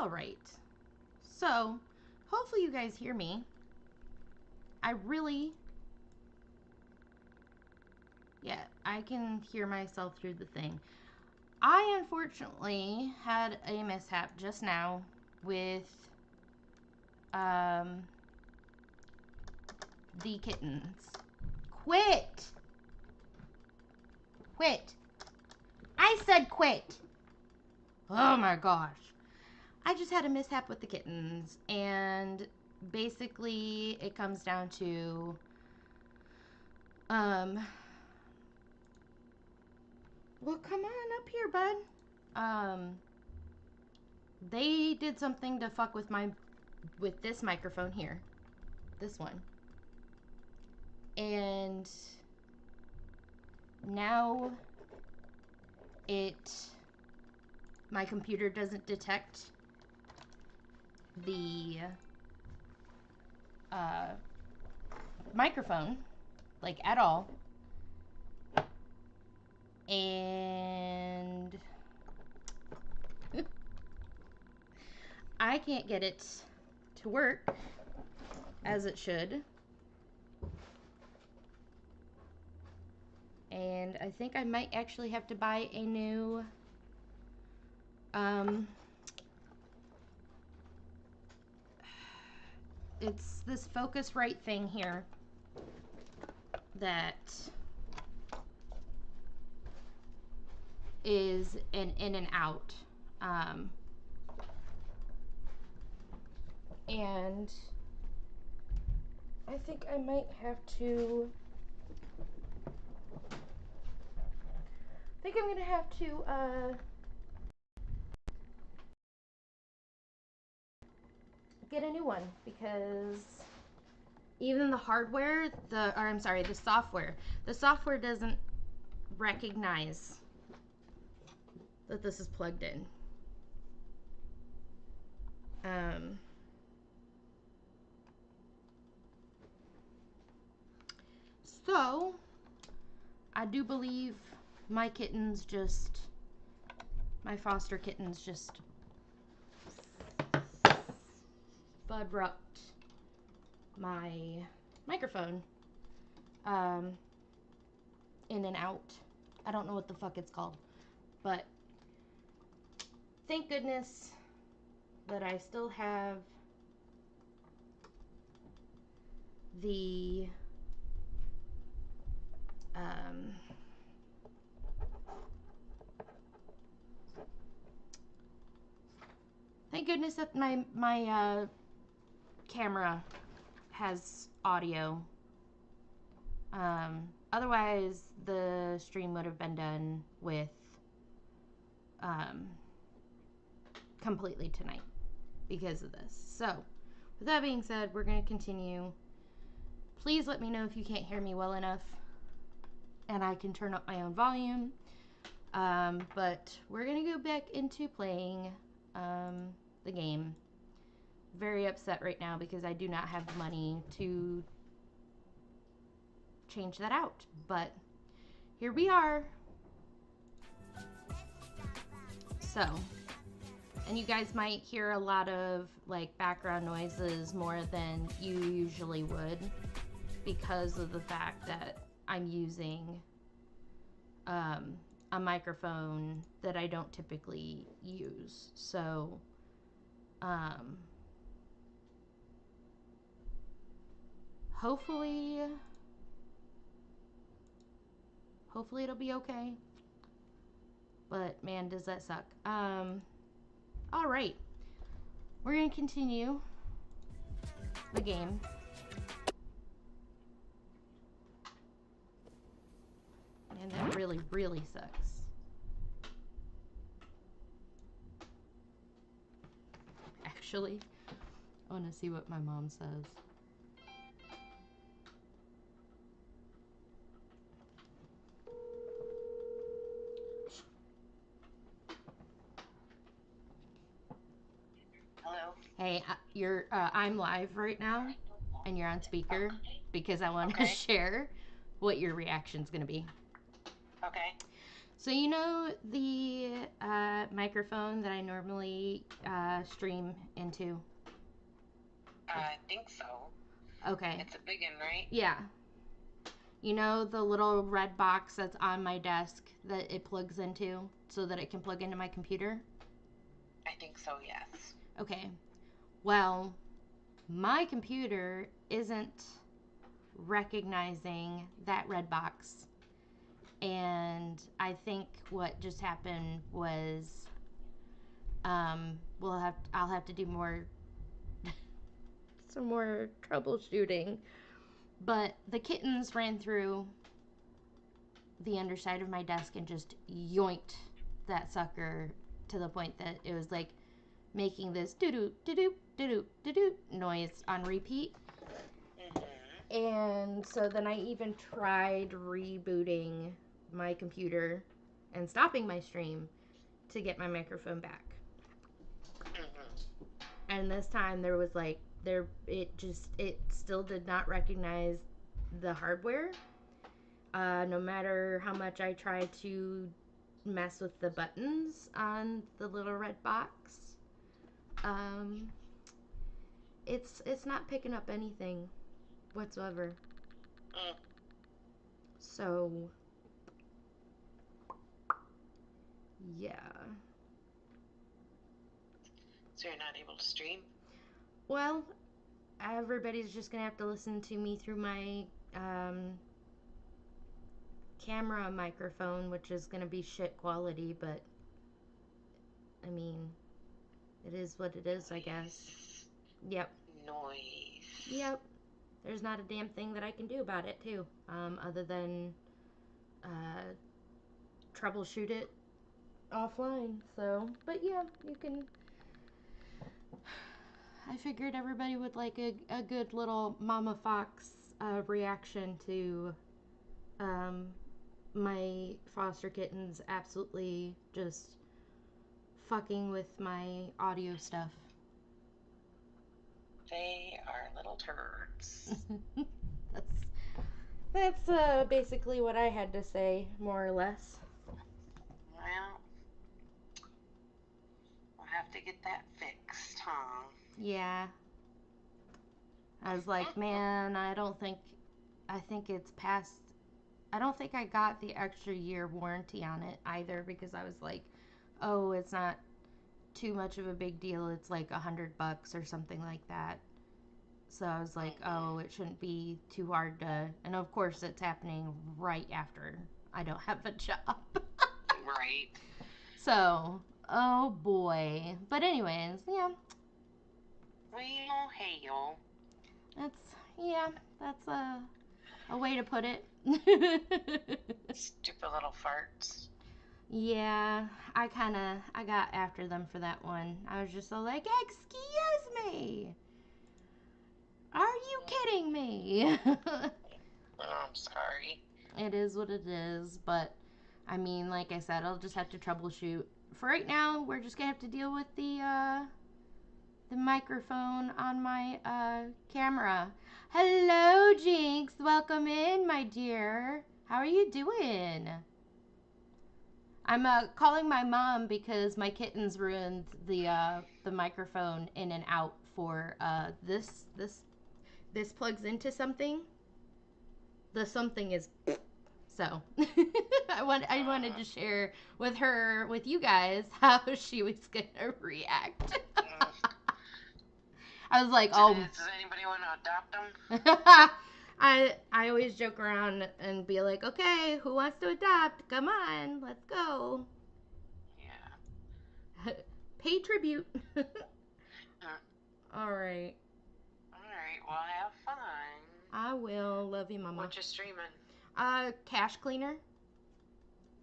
All right. So, hopefully you guys hear me. I can hear myself through the thing. I unfortunately had a mishap just now with um, the kittens. Quit! Quit! I said quit! Oh my gosh. I just had a mishap with the kittens, and basically it comes down to well, come on up here, bud. They did something to fuck with this microphone here. This one. And now my computer doesn't detect the microphone, like, at all. And I can't get it to work as it should. And I think I might actually have to buy a new it's this Focusrite thing here that is an in and out. And I think I might have to I'm gonna have to get a new one, because even the hardware, the software doesn't recognize that this is plugged in. So I do believe my foster kittens just bud-rucked my microphone in and out. I don't know what the fuck it's called, but thank goodness that I still have the thank goodness that my camera has audio. Otherwise, the stream would have been done with completely tonight because of this. So, with that being said, we're going to continue. Please let me know if you can't hear me well enough and I can turn up my own volume. But we're going to go back into playing the game. Very upset right now because I do not have the money to change that out. But here we are. So, and you guys might hear a lot of like background noises more than you usually would because of the fact that I'm using a microphone that I don't typically use. So hopefully it'll be okay. But man, does that suck. All right, we're gonna continue the game. And that really, really sucks. Actually, I want to see what my mom says. Hello. Hey, I'm live right now, and you're on speaker because I want to share what your reaction's gonna be. Okay. So you know the microphone that I normally stream into? I think so. Okay. It's a big one, right? Yeah. You know the little red box that's on my desk that it plugs into so that it can plug into my computer? I think so, yes. Okay. Well, my computer isn't recognizing that red box. And I think what just happened was I'll have to do more some more troubleshooting. But the kittens ran through the underside of my desk and just yoinked that sucker to the point that it was like making this doo doo doo doo doo doo doo noise on repeat. Mm-hmm. And so then I even tried rebooting my computer and stopping my stream to get my microphone back. Mm-hmm. And this time there was like it still did not recognize the hardware. No matter how much I tried to mess with the buttons on the little red box, um, it's not picking up anything whatsoever. Mm. So yeah. So you're not able to stream? Well, everybody's just gonna have to listen to me through my camera microphone, which is gonna be shit quality, but I mean, it is what it is, I guess. Yep. Noise. Yep. There's not a damn thing that I can do about it, too, other than uh, troubleshoot it offline. So, but yeah, you can. I figured everybody would like a good little Mama Fox reaction to um, my foster kittens absolutely just fucking with my audio stuff. They are little turds. that's that's basically what I had to say, more or less. Well, we'll have to get that fixed, huh? Yeah, I was like, man, I think it's past. I don't think I got the extra year warranty on it either because I was like, oh, it's not too much of a big deal. It's like $100 or something like that. So I was like, oh, it shouldn't be too hard to. And of course, it's happening right after I don't have a job. Right. So, oh boy. But anyways, yeah, Well, hail. that's yeah, that's a way to put it. Stupid little farts. Yeah, I got after them for that one. I was just so like, excuse me, are you kidding me? Oh, I'm sorry. It is what it is, but I mean, like I said, I'll just have to troubleshoot. For right now, we're just gonna have to deal with the microphone on my camera. Hello, Jinx. Welcome in, my dear. How are you doing? I'm calling my mom because my kittens ruined the microphone in and out for this plugs into something. The something is so I wanted to share with you guys how she was gonna react. I was like, oh. Does anybody want to adopt them? I always joke around and be like, okay, who wants to adopt? Come on, let's go. Yeah. Pay tribute. Uh, All right. all right. Well, have fun. I will. Love you, mama. What you streaming? Cash Cleaner.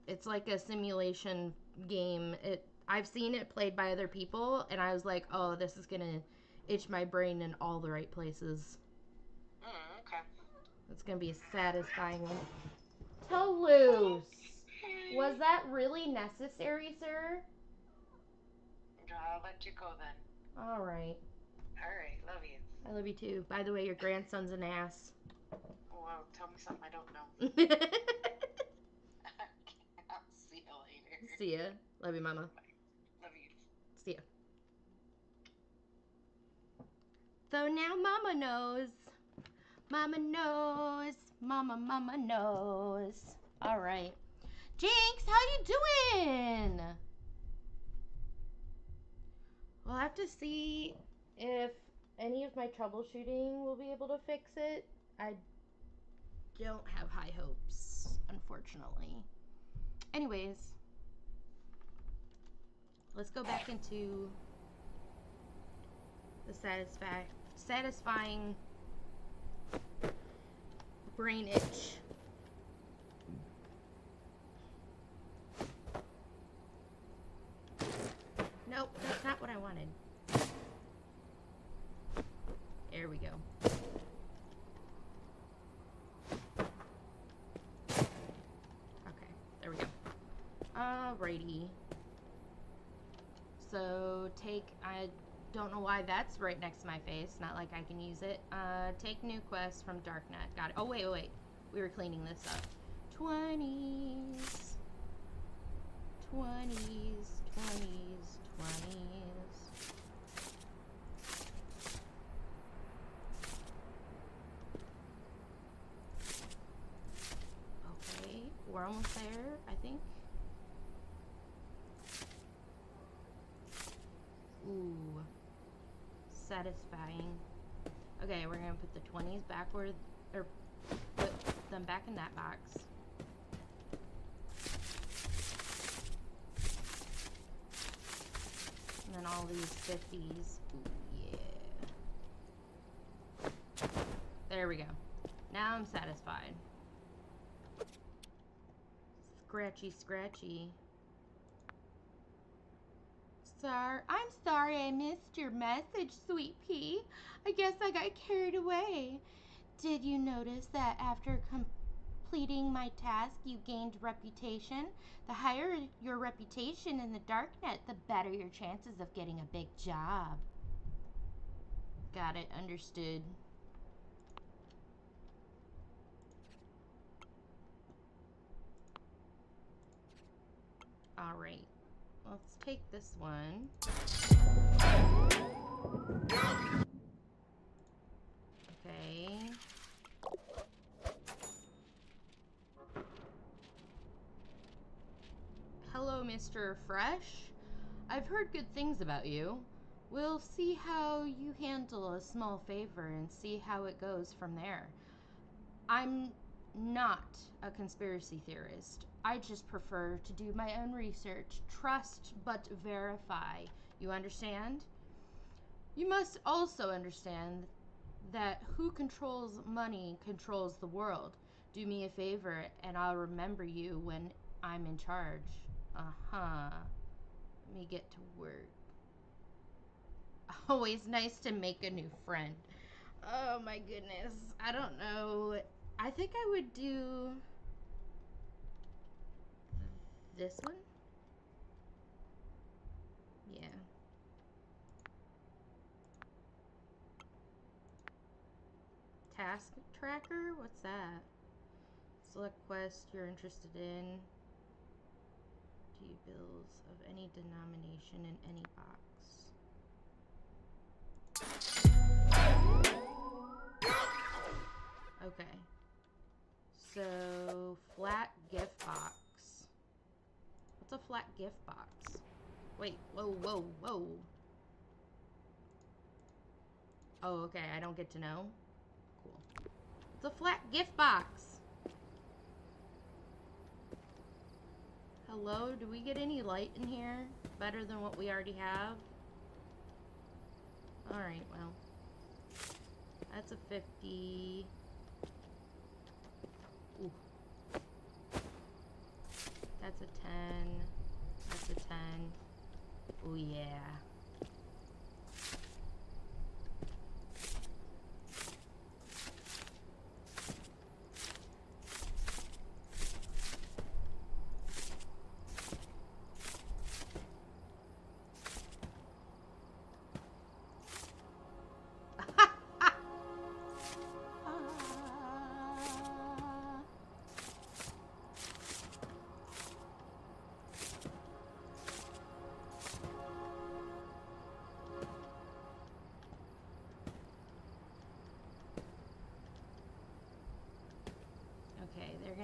It's like a simulation game. I've seen it played by other people, and I was like, oh, this is gonna itch my brain in all the right places. Okay. It's gonna be a satisfying one. Toulouse. Was that really necessary, sir? I'll let you go then. All right. All right. Love you. I love you too. By the way, your grandson's an ass. Well, tell me something I don't know. All I'll see you right. See ya. Love you, Mama. Love you. See ya. So now Mama knows. Mama knows. Mama knows. All right. Jinx, how you doing? We'll have to see if any of my troubleshooting will be able to fix it. I don't have high hopes, unfortunately. Anyways, let's go back into the satisfying brain itch. Nope, that's not what I wanted. There we go. Okay, there we go. Alrighty. So I don't know why that's right next to my face. Not like I can use it. Take new quest from Darknet. Got it. Oh, wait. We were cleaning this up. 20s. 20s. 20s. 20s. Okay. We're almost there, I think. Ooh. Satisfying. Okay, we're gonna put the 20s backward, or put them back in that box. And then all these 50s. Ooh, yeah. There we go. Now I'm satisfied. Scratchy, scratchy. I'm sorry I missed your message, Sweet Pea. I guess I got carried away. Did you notice that after completing my task, you gained reputation? The higher your reputation in the Darknet, the better your chances of getting a big job. Got it. Understood. All right. Let's take this one. Okay. Hello, Mr. Fresh. I've heard good things about you. We'll see how you handle a small favor and see how it goes from there. I'm not a conspiracy theorist. I just prefer to do my own research. Trust but verify. You understand? You must also understand that who controls money controls the world. Do me a favor and I'll remember you when I'm in charge. Uh-huh. Let me get to work. Always nice to make a new friend. Oh my goodness. I don't know. I think I would do this one. Yeah. Task tracker? What's that? Select quest you're interested in. Do bills of any denomination in any box. Okay. So, flat gift box. What's a flat gift box? Wait, whoa. Oh, okay, I don't get to know. Cool. It's a flat gift box. Hello, do we get any light in here? Better than what we already have? Alright, well. That's a 50. Ooh. That's a 10. That's a 10. Oh yeah.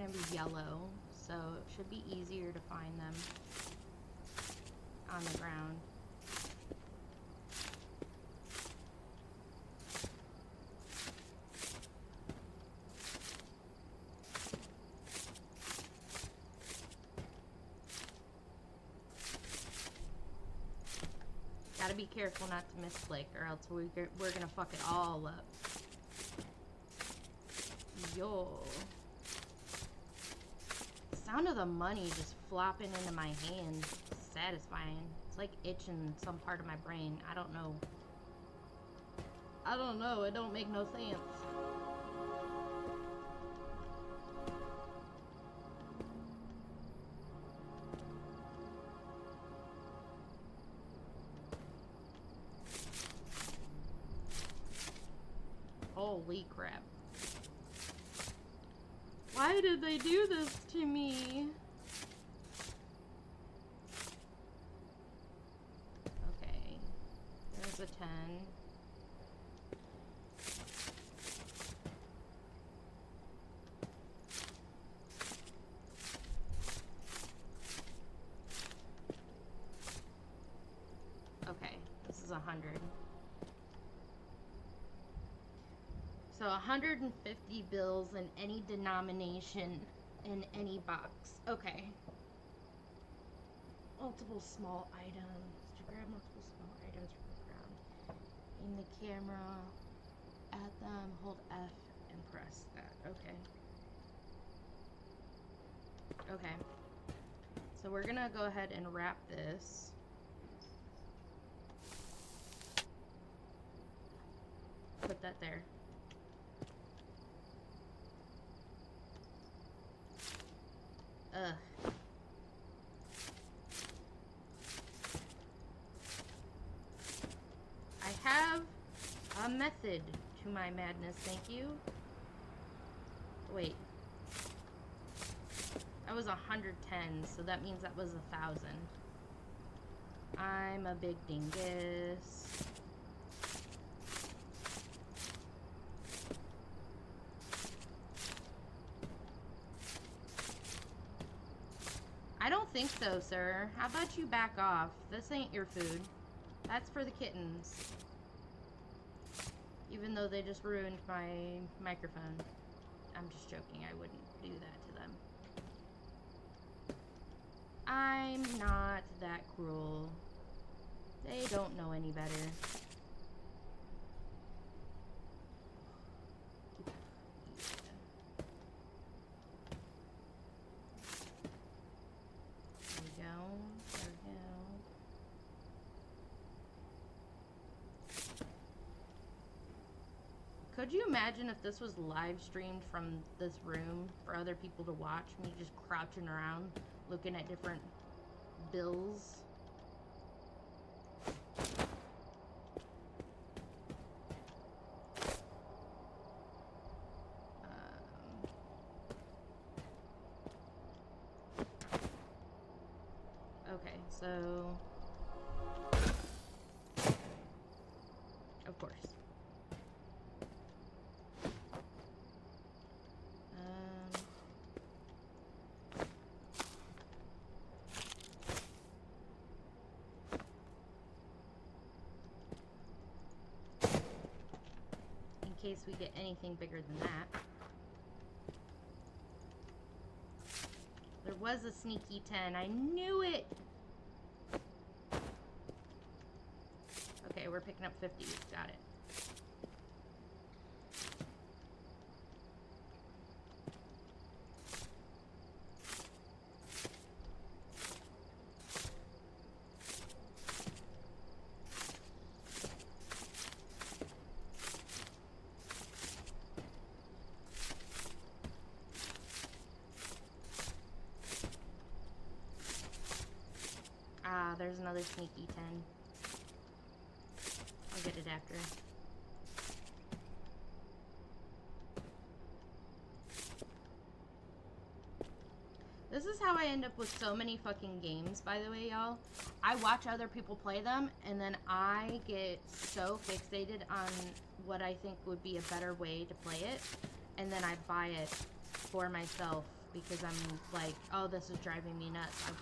going to be yellow, so it should be easier to find them on the ground. Gotta be careful not to misclick, or else we're gonna fuck it all up. Yo. The sound of the money just flopping into my hand is satisfying. It's like itching some part of my brain. I don't know. I don't know. It don't make no sense. Holy crap. Why did they do this to me? Okay. There's a 10. Okay. This is 100. So 150 bills in any denomination in any box. Okay. Multiple small items. To grab multiple small items from the ground. Aim the camera at them, hold F and press that. Okay. Okay. So we're gonna go ahead and wrap this. Put that there. Ugh. I have a method to my madness, thank you. Wait. That was 110, so that means that was 1,000. I'm a big dingus. I don't think so, sir. How about you back off? This ain't your food. That's for the kittens. Even though they just ruined my microphone. I'm just joking. I wouldn't do that to them. I'm not that cruel. They don't know any better. Could you imagine if this was live streamed from this room for other people to watch? Me just crouching around, looking at different bills. Okay, so... Of course. In case we get anything bigger than that. There was a sneaky 10. I knew it! Okay, we're picking up 50s. Got it. Ah, there's another sneaky 10. I'll get it after. This is how I end up with so many fucking games, by the way, y'all. I watch other people play them, and then I get so fixated on what I think would be a better way to play it, and then I buy it for myself because I'm like, oh, this is driving me nuts. I've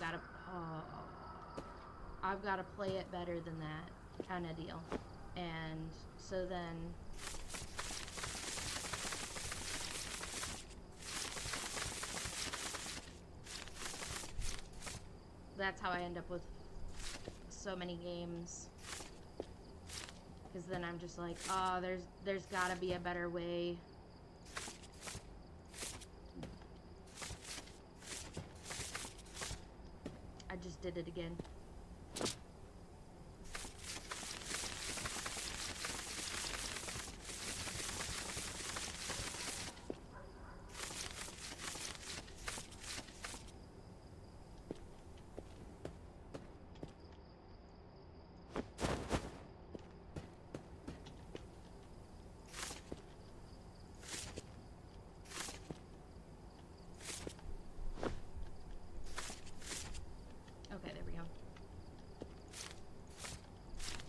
got to play it better than that kind of deal. And so then that's how I end up with so many games. Because then I'm just like, oh, there's gotta be a better way. I just did it again.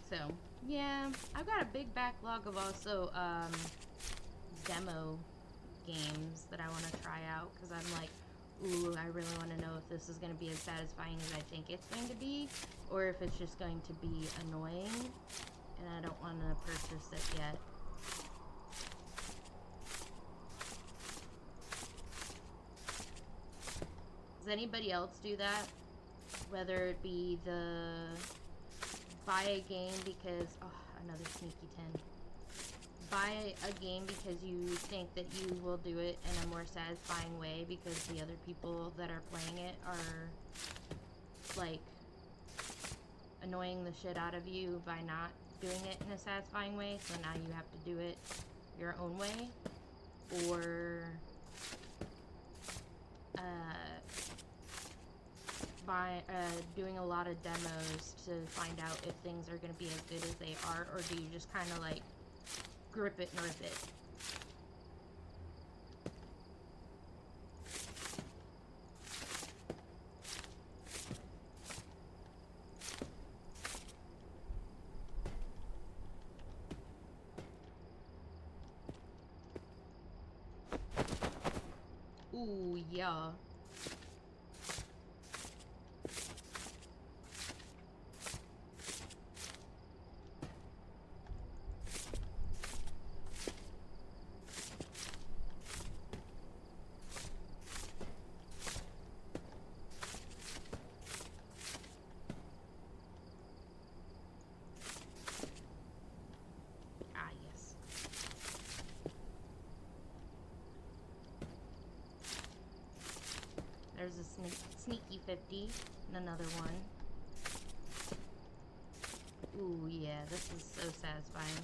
So, yeah, I've got a big backlog of also demo games that I want to try out because I'm like, ooh, I really want to know if this is going to be as satisfying as I think it's going to be, or if it's just going to be annoying, and I don't want to purchase it yet. Does anybody else do that? Whether it be the buy a game because, oh, another sneaky 10. Buy a game because you think that you will do it in a more satisfying way because the other people that are playing it are, like, annoying the shit out of you by not doing it in a satisfying way, so now you have to do it your own way. Or, doing a lot of demos to find out if things are going to be as good as they are, or do you just kind of like grip it and rip it? Ooh, yeah. There's a sneaky 50 and another one. Ooh, yeah, this is so satisfying.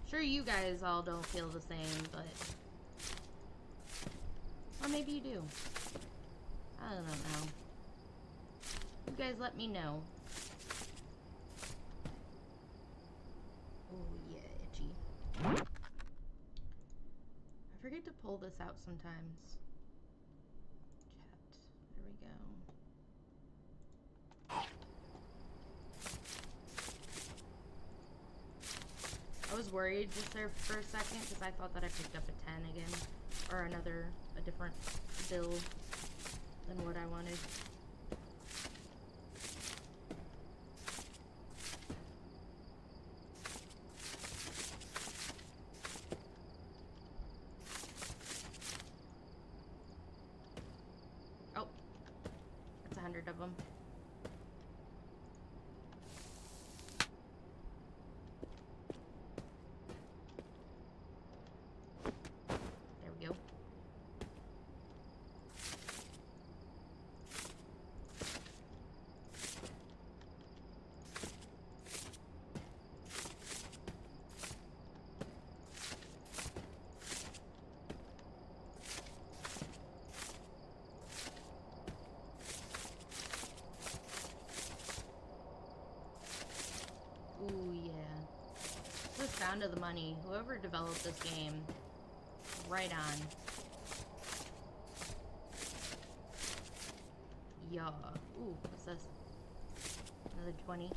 Sure, you guys all don't feel the same, but... Or maybe you do. I don't know. You guys let me know. Ooh, yeah, itchy. I forget to pull this out sometimes. Chat. There we go. I was worried just there for a second because I thought that I picked up a 10 again. Or a different bill than what I wanted. Oh, that's 100 of them. There we go. Ooh, yeah. The sound of the money. Whoever developed this game, right on. Yeah. Ooh, what's this? Another 20.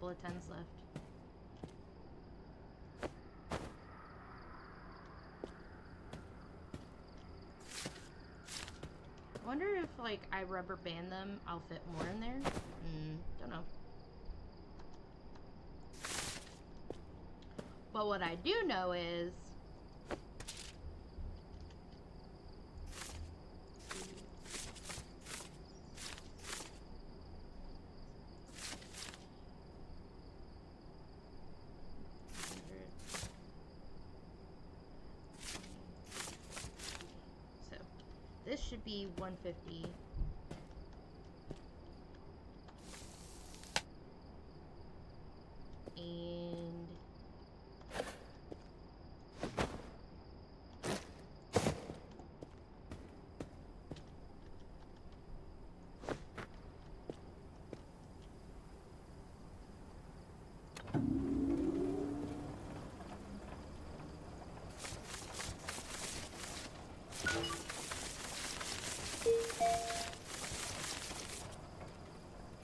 couple of tens left. I wonder if, like, I rubber band them, I'll fit more in there? Don't know. But what I do know is... So, this should be 150. And...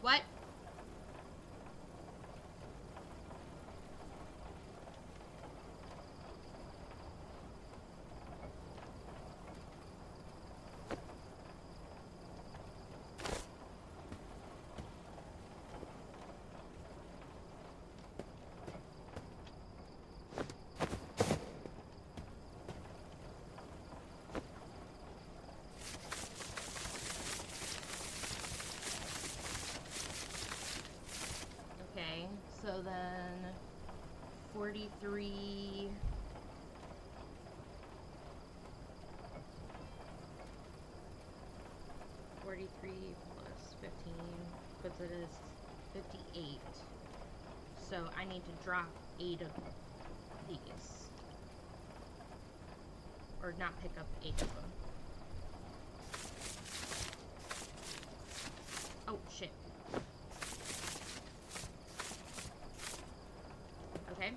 What? Okay, so then 43. Plus 15 puts it as 58. So I need to drop 8 of these. Or not pick up 8 of them. Oh, shit. Okay.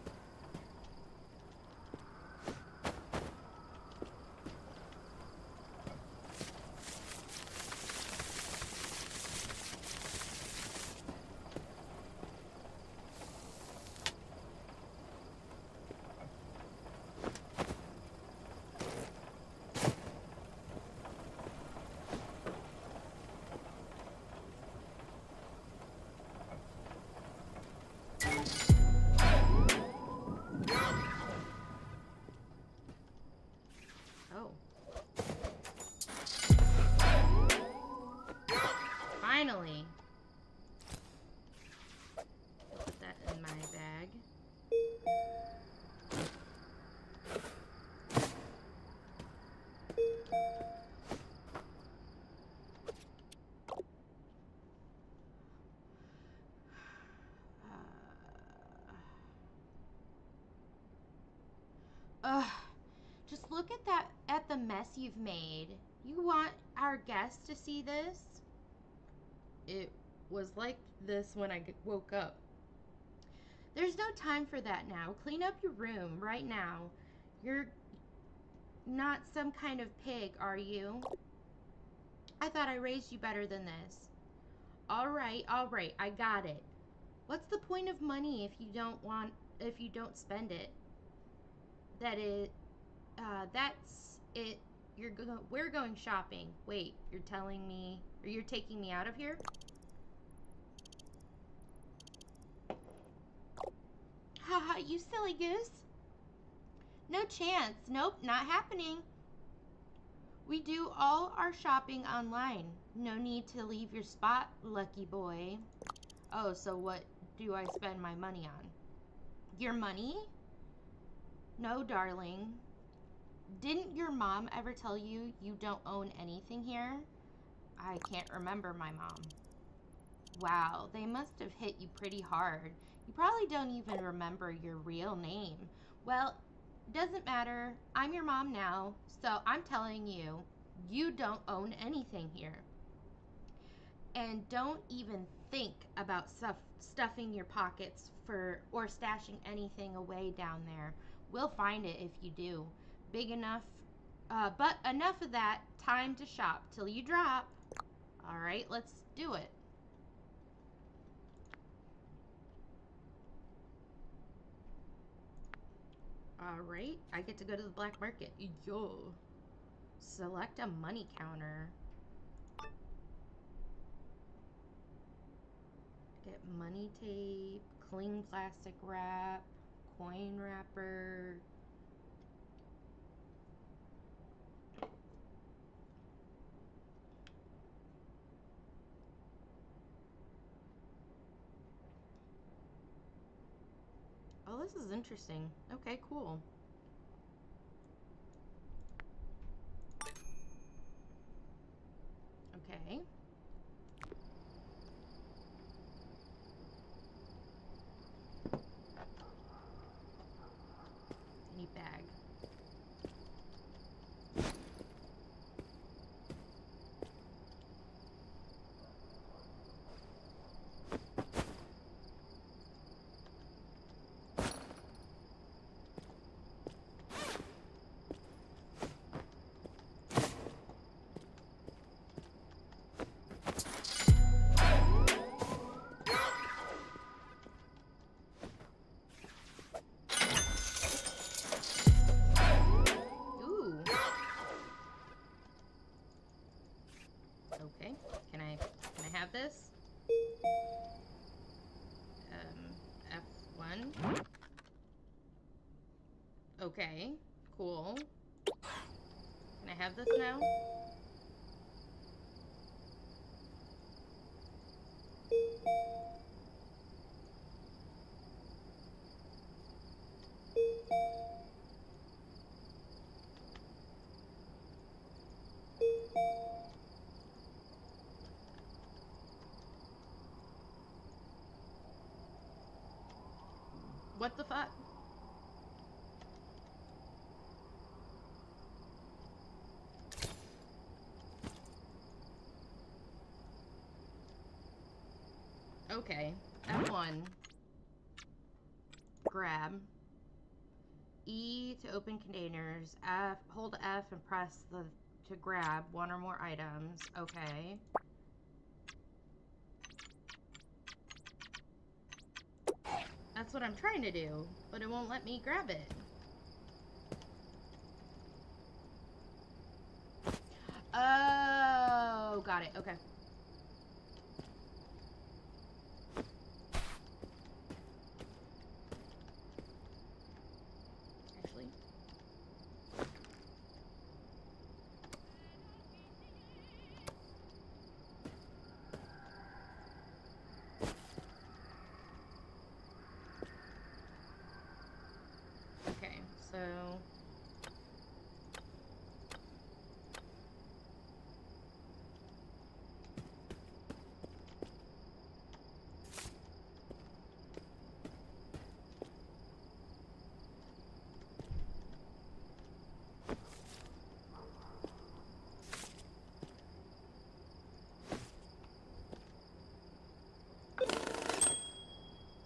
Oh. Finally. Put that in my bag. Just look at that, at the mess you've made. You want our guests to see this? It was like this when I woke up. There's no time for that now. Clean up your room right now. You're not some kind of pig, are you? I thought I raised you better than this. All right, I got it. What's the point of money if you don't spend it? That's it. We're going shopping. Wait, you're telling me, or you're taking me out of here? Haha, you silly goose. No chance. Nope, not happening. We do all our shopping online. No need to leave your spot, lucky boy. Oh, so what do I spend my money on? Your money? No, darling. Didn't your mom ever tell you you don't own anything here? I can't remember my mom. Wow, they must have hit you pretty hard. You probably don't even remember your real name. Well, doesn't matter. I'm your mom now, so I'm telling you, you don't own anything here. And don't even think about stuffing your pockets or stashing anything away down there. We'll find it if you do. Big enough, but enough of that. Time to shop till you drop. All right, let's do it. Alright, I get to go to the black market. Yo. Select a money counter. Get money tape, cling plastic wrap, coin wrapper. Oh, this is interesting. Okay, cool. Okay. Any bag. Ooh. Okay. Can I have this? F1. Okay. Cool. Can I have this now? What the fuck? Okay. F1. Grab. E to open containers. Hold F and press to grab one or more items. Okay. That's what I'm trying to do, but it won't let me grab it. Oh, got it. Okay. Actually. Okay, so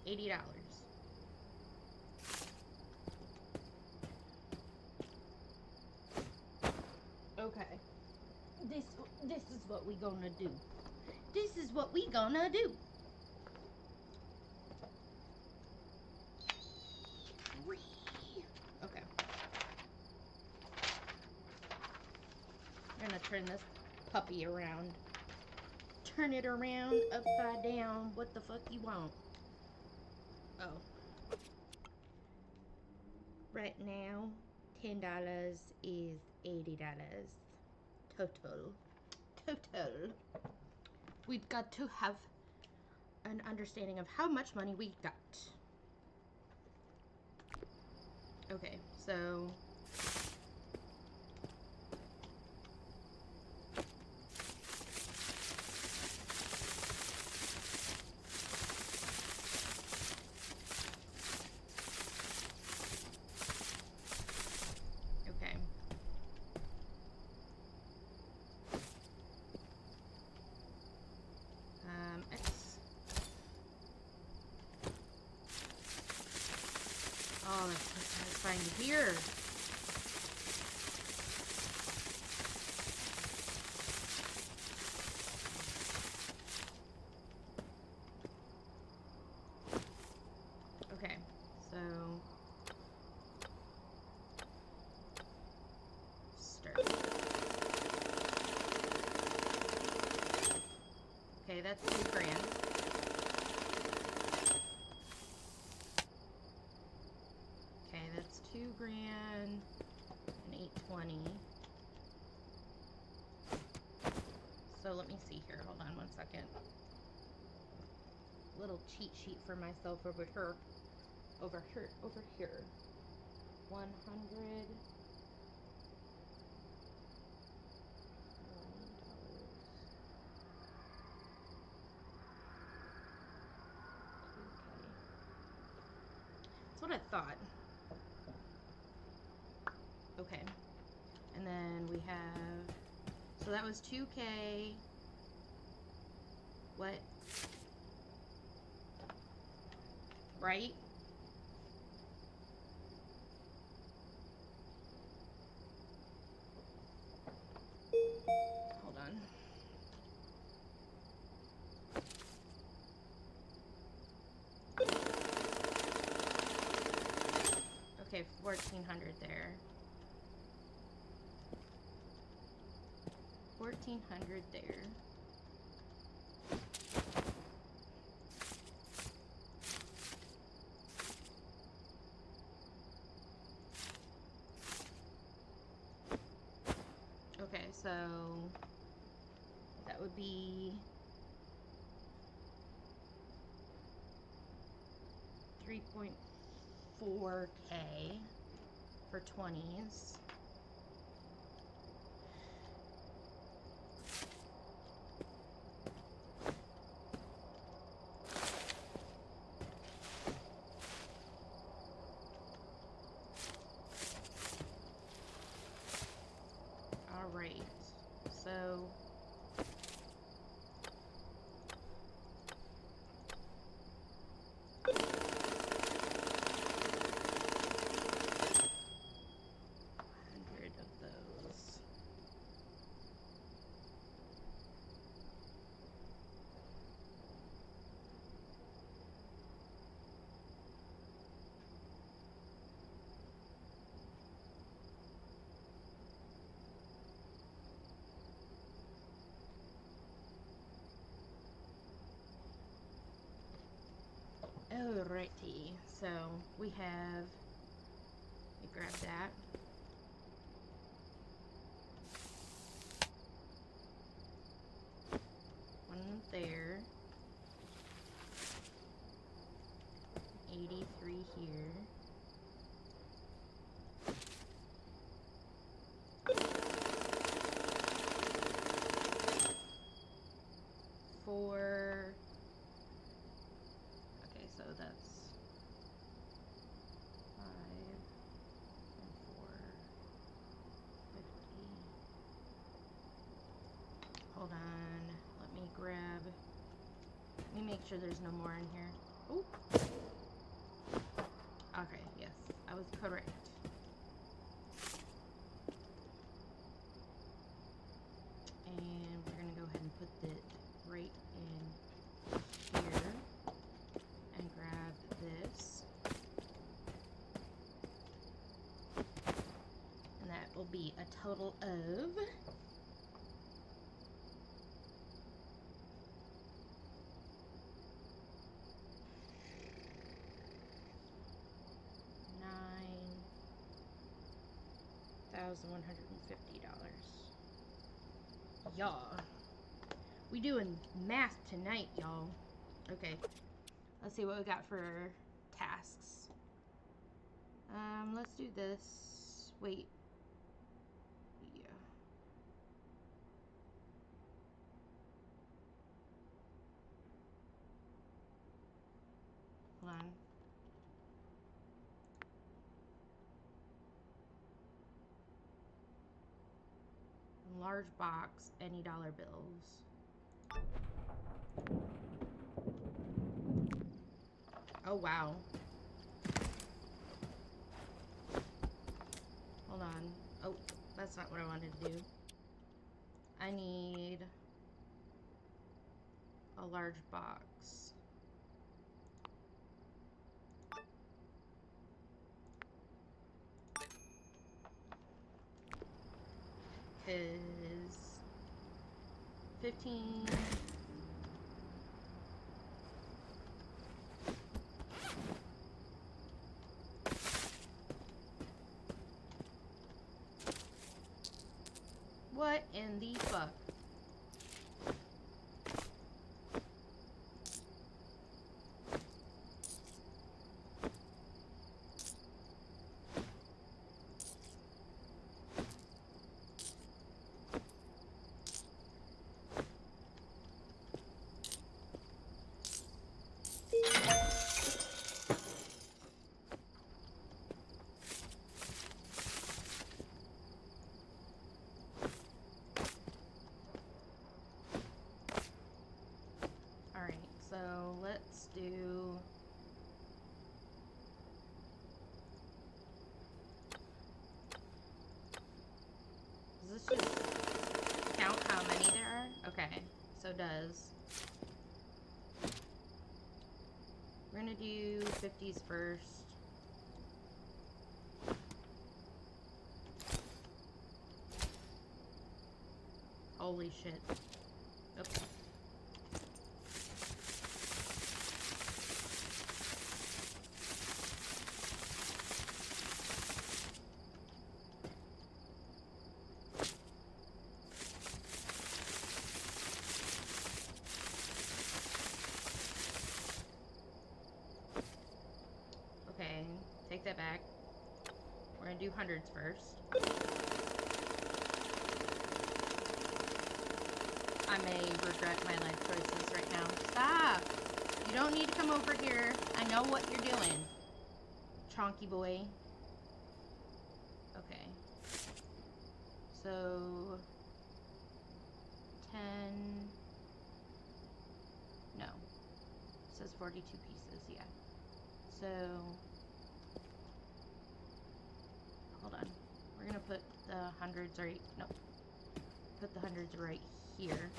$80. Okay. This is what we gonna do. This is what we gonna do. Okay. I'm gonna turn this puppy around. Turn it around, upside down. What the fuck you want? Oh. Right now, $10 is $80. Total. We've got to have an understanding of how much money we got. Okay, so okay. X. Oh, that's satisfying to hear. Okay, so that's 2 grand. Okay, that's 2 grand and 820. So let me see here. Hold on one second. Little cheat sheet for myself over here. Over here. 100. That's what I thought. Okay. And then we have, so that was 2K. What? Right? Hold on. Okay, 1,400 there. 1,400 there. Okay, so that would be 3.4K for 20s. All right, so alrighty, so we have, let me grab that. One there. 83 here. Four. Okay, so that's 5 and 4. 50. Hold on. Let me grab. Let me make sure there's no more in here. Ooh. Okay, yes, I was correct. And we're gonna go ahead and put it right in here and grab this. And that will be a total of $9,150. Y'all, we doing math tonight, y'all. Okay, let's see what we got for tasks. Let's do this. Wait. Yeah. Hold on. Large box, any dollar bills. Oh, wow. Hold on. Oh, that's not what I wanted to do. I need a large box. Is 15 What in the fuck? Alright, so let's do... Does this just count how many there are? Okay, so it does. We're gonna do 50s first. Holy shit. Oops. Okay, take that back. We're gonna do hundreds first. I may regret my life choices right now. Stop! You don't need to come over here. I know what you're doing. Chonky boy. Okay. So... 10... No. It says 42 pieces, yeah. So... Hold on. We're gonna put the hundreds right... No. Put the hundreds right here.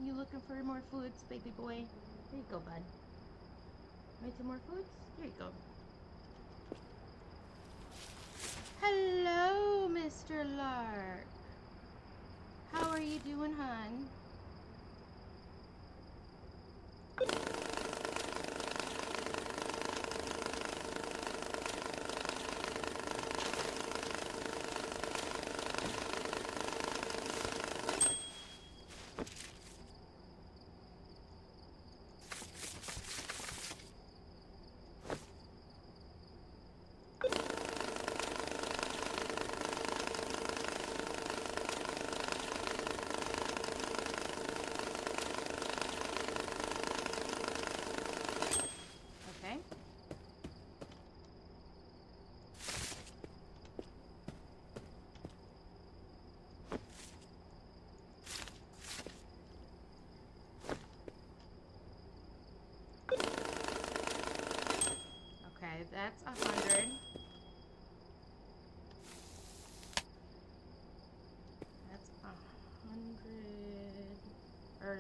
You looking for more foods, baby boy? There you go, bud. Need some more foods? There you go. Hello, Mr. Lark. How are you doing, hon? Okay. Okay, that's 100. That's 100 or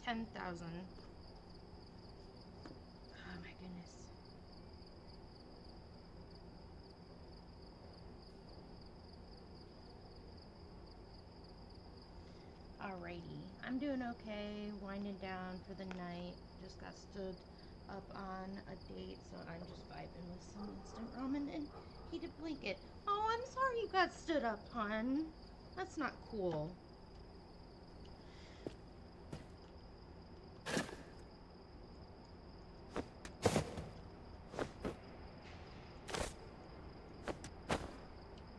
10,000. Oh my goodness. Alrighty, I'm doing okay, winding down for the night. Just got stood up on a date, so I'm just vibing with some instant ramen and heated blanket. Oh, I'm sorry you got stood up, hon. That's not cool.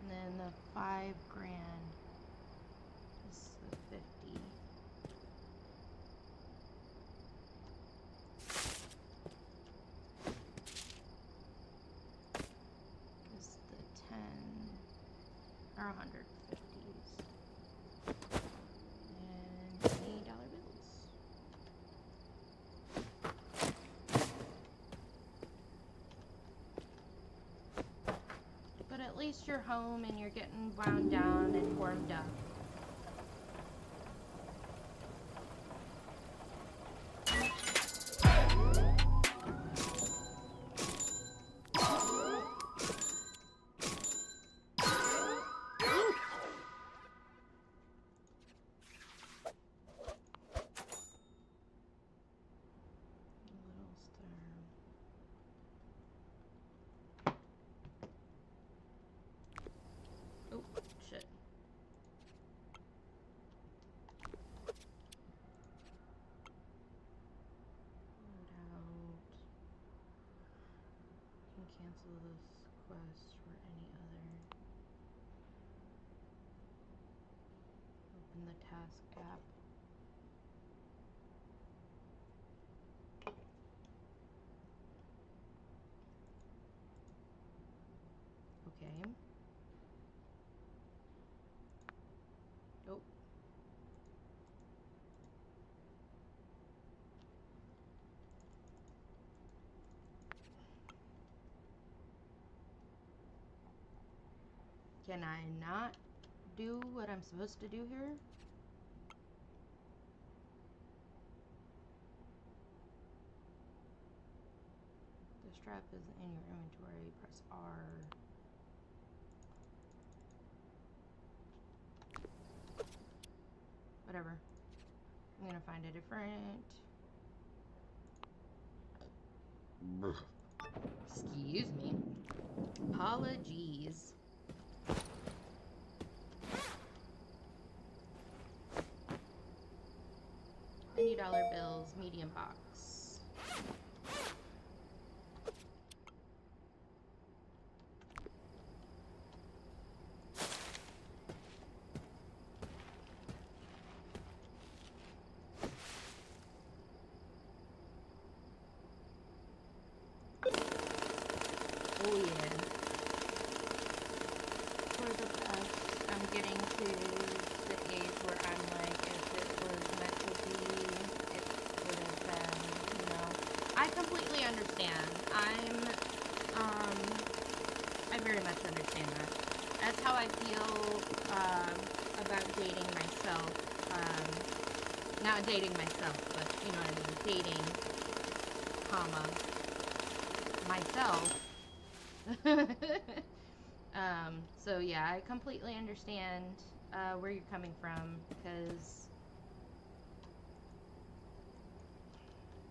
And then the 5 grand is the 50. Is the 10 or 150s. And $80 bills. But at least you're home and you're getting wound down and warmed up. task app. Okay. Oh. Can I not do what I'm supposed to do here? The strap isn't in your inventory. Press R. Whatever. I'm gonna find a different. Excuse me. Apologies. $20 bills, medium box. Oh yeah. For the best. I'm getting to the age where I'm like, if it was meant to be, it would have been, you know. I completely understand. I very much understand that. That's how I feel about dating myself. Not dating myself, but you know what I mean. Dating, comma, myself. So yeah, I completely understand where you're coming from, because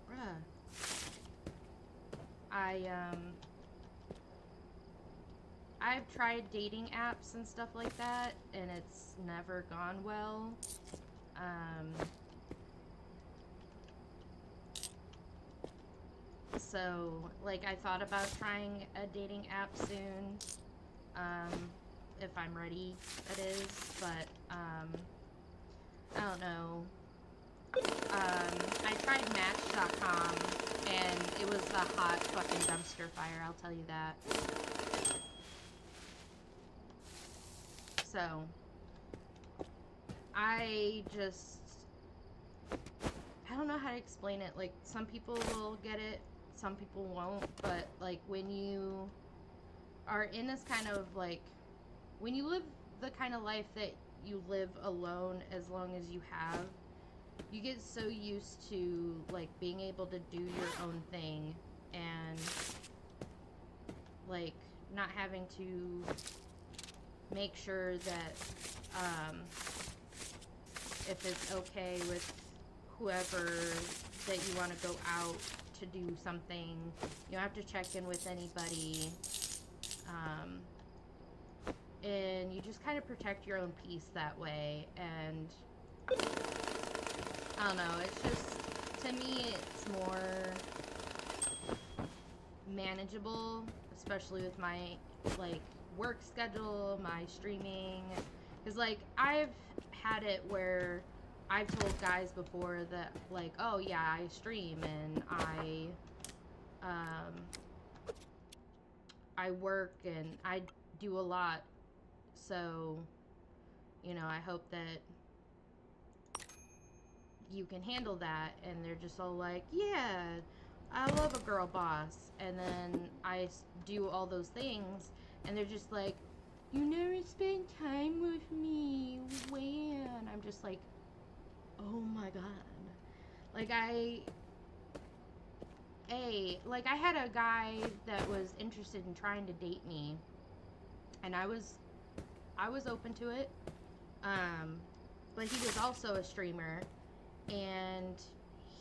bruh, I've tried dating apps and stuff like that, and it's never gone well. So like, I thought about trying a dating app soon, if I'm ready, that is, but I don't know. I tried Match.com, and it was a hot fucking dumpster fire, I'll tell you that. So, I don't know how to explain it. Like, some people will get it, some people won't, but, like, when you are in this kind of, like, when you live the kind of life that you live alone as long as you have, you get so used to, like, being able to do your own thing, and, like, not having to make sure that, if it's okay with whoever that you want to go out to do something, you don't have to check in with anybody, and you just kind of protect your own peace that way, and I don't know, it's just, to me, it's more manageable, especially with my, like, work schedule, my streaming, because, like, I've had it where I've told guys before that, like, oh yeah, I stream, and I work, and I do a lot, so, you know, I hope that you can handle that, and they're just all like, yeah, I love a girl boss, and then I do all those things, and they're just like, you never spend time with me, when? I'm just like, oh my god. Like, I had a guy that was interested in trying to date me, and I was open to it, but he was also a streamer, and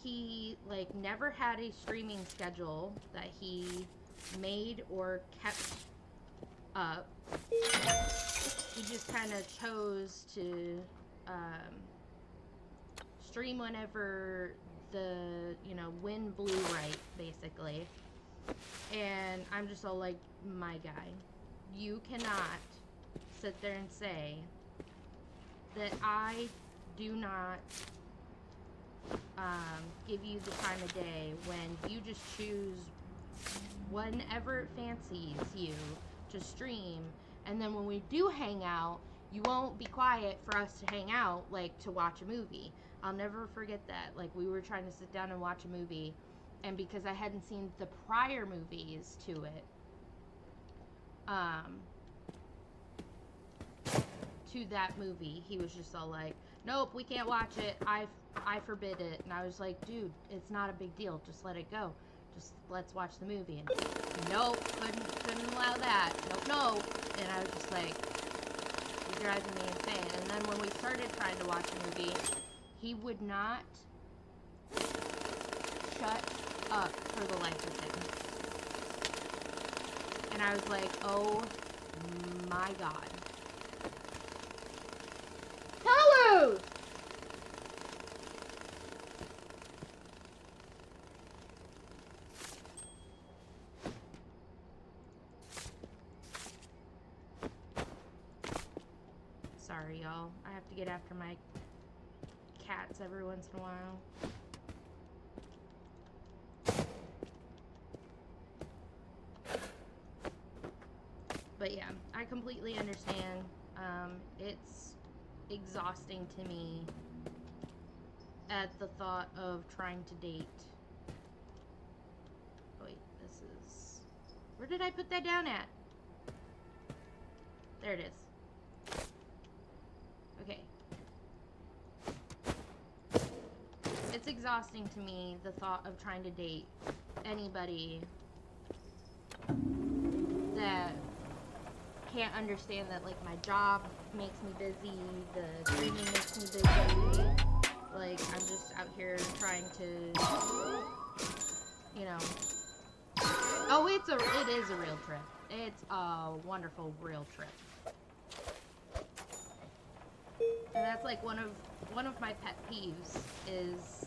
he, like, never had a streaming schedule that he made or kept up. He just kind of chose to stream whenever the, you know, wind blew right, basically. And I'm just all like, my guy, you cannot sit there and say that I do not give you the time of day when you just choose whenever it fancies you to stream, and then when we do hang out, you won't be quiet for us to hang out, like to watch a movie. I'll never forget that. Like, we were trying to sit down and watch a movie, and because I hadn't seen the prior movies to it, to that movie, he was just all like, nope, we can't watch it, I forbid it. And I was like, dude, it's not a big deal, just let it go, just let's watch the movie. And nope, couldn't allow that, nope. And I was just like, you're driving me insane. And then when we started trying to watch a movie, he would not shut up for the life of him. And I was like, oh my god. Hello! Sorry, y'all. I have to get after my cats every once in a while. But yeah, I completely understand. It's exhausting to me at the thought of trying to date. Wait, this is... Where did I put that down at? There it is. Okay. It's exhausting to me, the thought of trying to date anybody that can't understand that, like, my job makes me busy, the streaming makes me busy, like, I'm just out here trying to, you know, oh, it is a real trip. It's a wonderful real trip. And that's, like, one of my pet peeves is,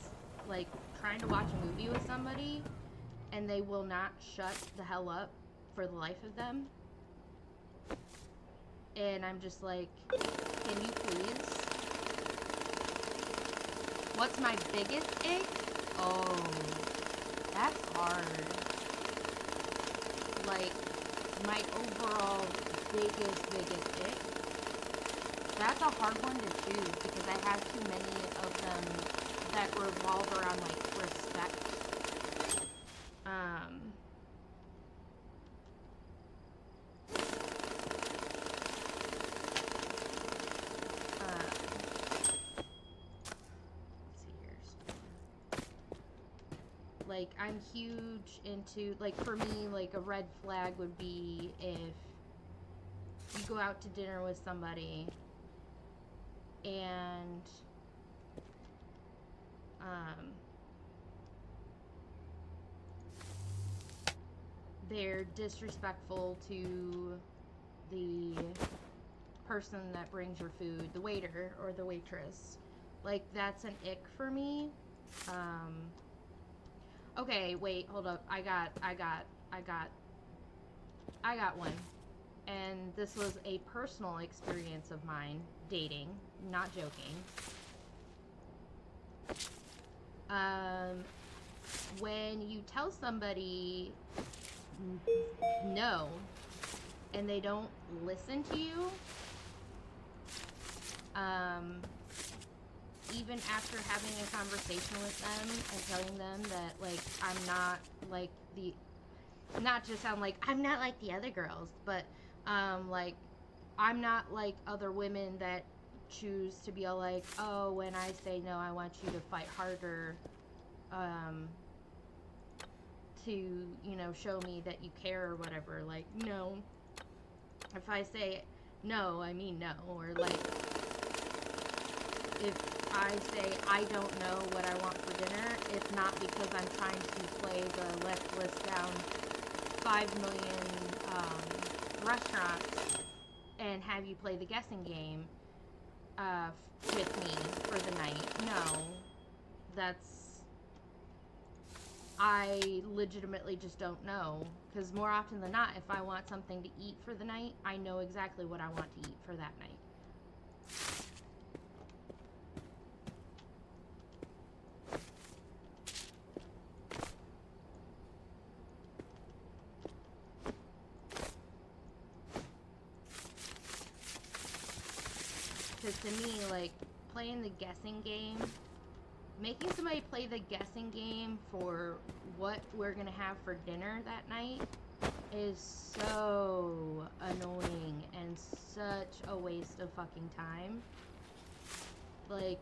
like, trying to watch a movie with somebody and they will not shut the hell up for the life of them. And I'm just like, can you please? What's my biggest ick? Oh, that's hard. Like, my overall biggest ick. That's a hard one to choose because I have too many of them that revolve around, like, respect. Like, I'm huge into, like, for me, like, a red flag would be if you go out to dinner with somebody and, they're disrespectful to the person that brings your food, the waiter or the waitress. Like, that's an ick for me. Okay, wait, hold up. I got one. And this was a personal experience of mine, dating, not joking. When you tell somebody no, and they don't listen to you, even after having a conversation with them and telling them that, like, I'm not like the, not to sound like I'm not like the other girls, but like, I'm not like other women that choose to be all like, oh, when I say no, I want you to fight harder, to, you know, show me that you care or whatever. Like, no, if I say no, I mean no. Or, like, if I say I don't know what I want for dinner, it's not because I'm trying to play the let's list down 5 million restaurants and have you play the guessing game with me for the night. No, that's, I legitimately just don't know, because more often than not, if I want something to eat for the night, I know exactly what I want to eat for that night. But to me, like, playing the guessing game, making somebody play the guessing game for what we're gonna have for dinner that night is so annoying and such a waste of fucking time. Like,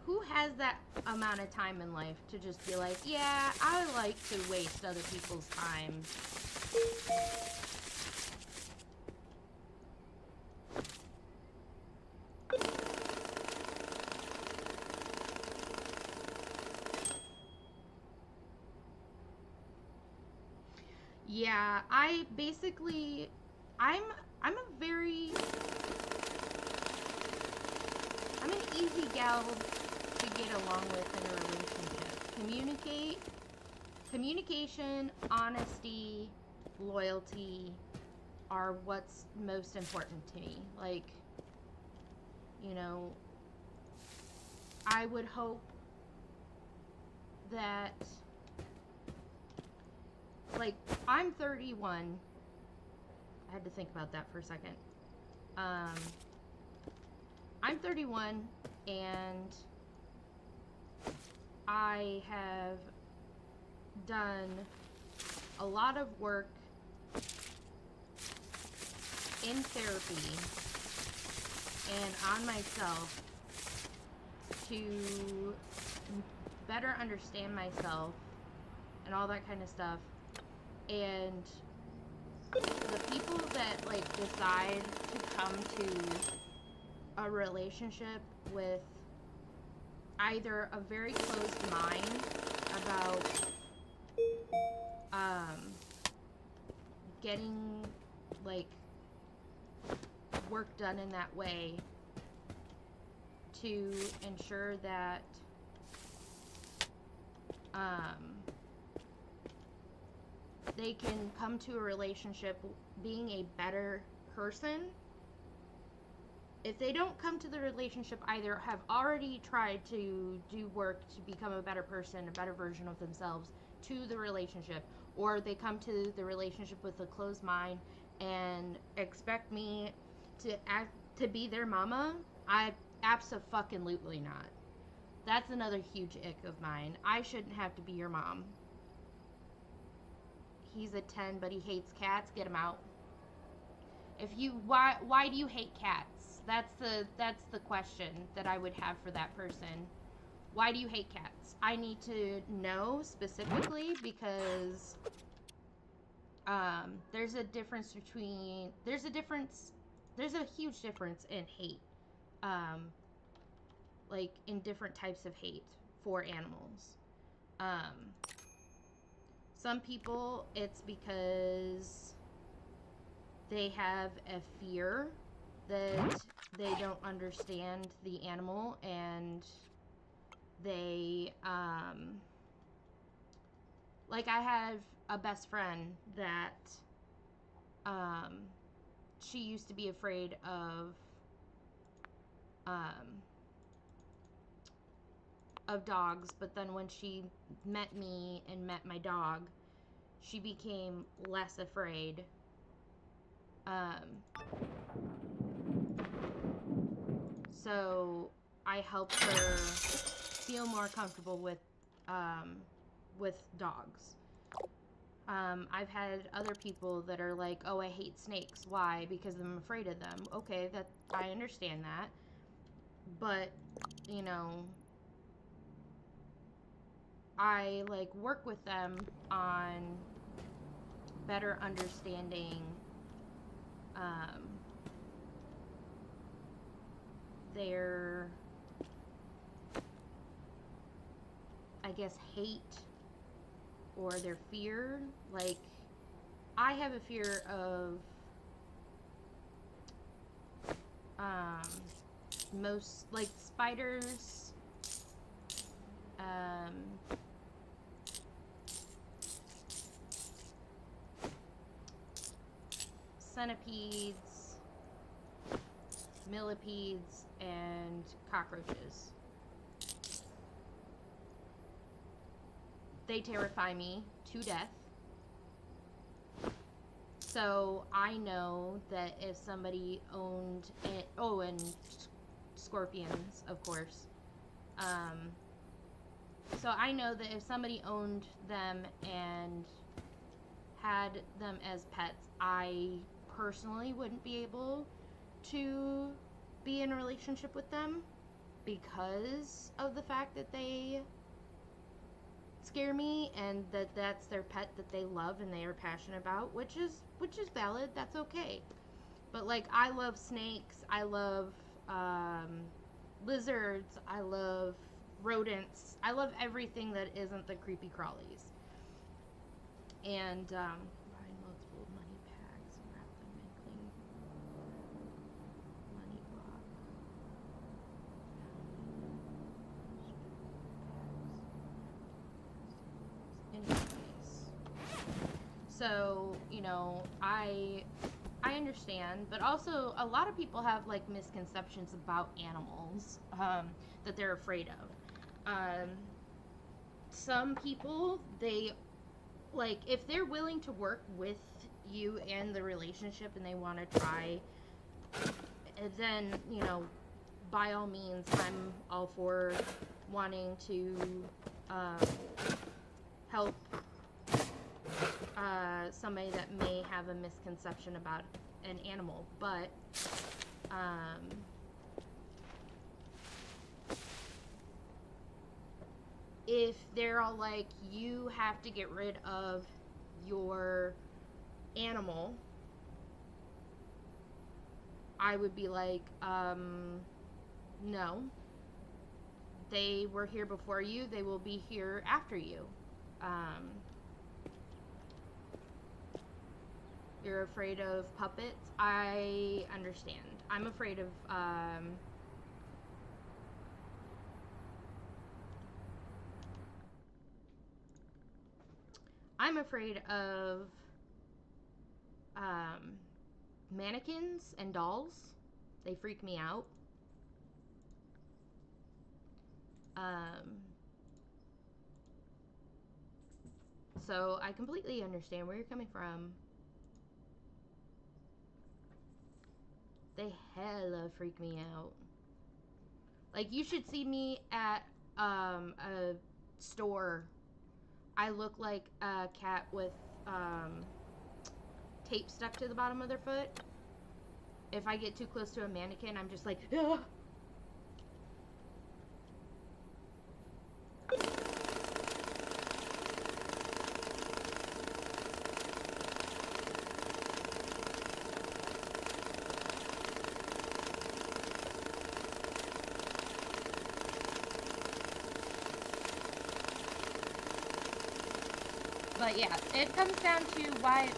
who has that amount of time in life to just be like, yeah, I like to waste other people's time? Yeah, I basically, I'm I'm a very, I'm an easy gal to get along with in a relationship. Communication, honesty, loyalty are what's most important to me. Like, you know, I would hope that, like, I'm 31. I had to think about that for a second. I'm 31 and I have done a lot of work in therapy and on myself to better understand myself and all that kind of stuff. And the people that, like, decide to come to a relationship with either a very closed mind about getting, like, work done in that way to ensure that they can come to a relationship being a better person. If they don't come to the relationship, either have already tried to do work to become a better person, a better version of themselves to the relationship, or they come to the relationship with a closed mind and expect me to act to be their mama, I abso-fucking-lutely not. That's another huge ick of mine. I shouldn't have to be your mom. He's a 10, but he hates cats. Get him out. If you, why do you hate cats? That's the question that I would have for that person. Why do you hate cats? I need to know specifically because there's a huge difference in hate. Like, in different types of hate for animals. Some people, it's because they have a fear that they don't understand the animal, and they, like, I have a best friend that, she used to be afraid of dogs, but then when she met me and met my dog, she became less afraid. So I helped her feel more comfortable with dogs. I've had other people that are like, oh, I hate snakes. Why? Because I'm afraid of them. Okay, that I understand that. But, you know, I, like, work with them on better understanding their, I guess, hate or their fear. Like, I have a fear of most, like, spiders, centipedes, millipedes, and cockroaches. They terrify me to death. So I know that if somebody owned it, oh, and scorpions, of course. So I know that if somebody owned them and had them as pets, I personally wouldn't be able to be in a relationship with them because of the fact that they scare me and that's their pet that they love and they are passionate about, which is valid. That's okay. But like, I love snakes, I love lizards, I love rodents, I love everything that isn't the creepy crawlies. And find multiple money packs and wrap them in clean money block. Anyways, so I understand, but also a lot of people have like misconceptions about animals that they're afraid of. Some people, they like, if they're willing to work with you and the relationship and they want to try, then by all means, I'm all for wanting to help somebody that may have a misconception about an animal. But if they're all like, you have to get rid of your animal, I would be like, no. They were here before you. They will be here after you. You're afraid of puppets. I understand. I'm afraid of mannequins and dolls. They freak me out. So I completely understand where you're coming from. They hella freak me out. Like, you should see me at a store. I look like a cat with tape stuck to the bottom of their foot. If I get too close to a mannequin, I'm just like, ugh. But yeah, it comes down to why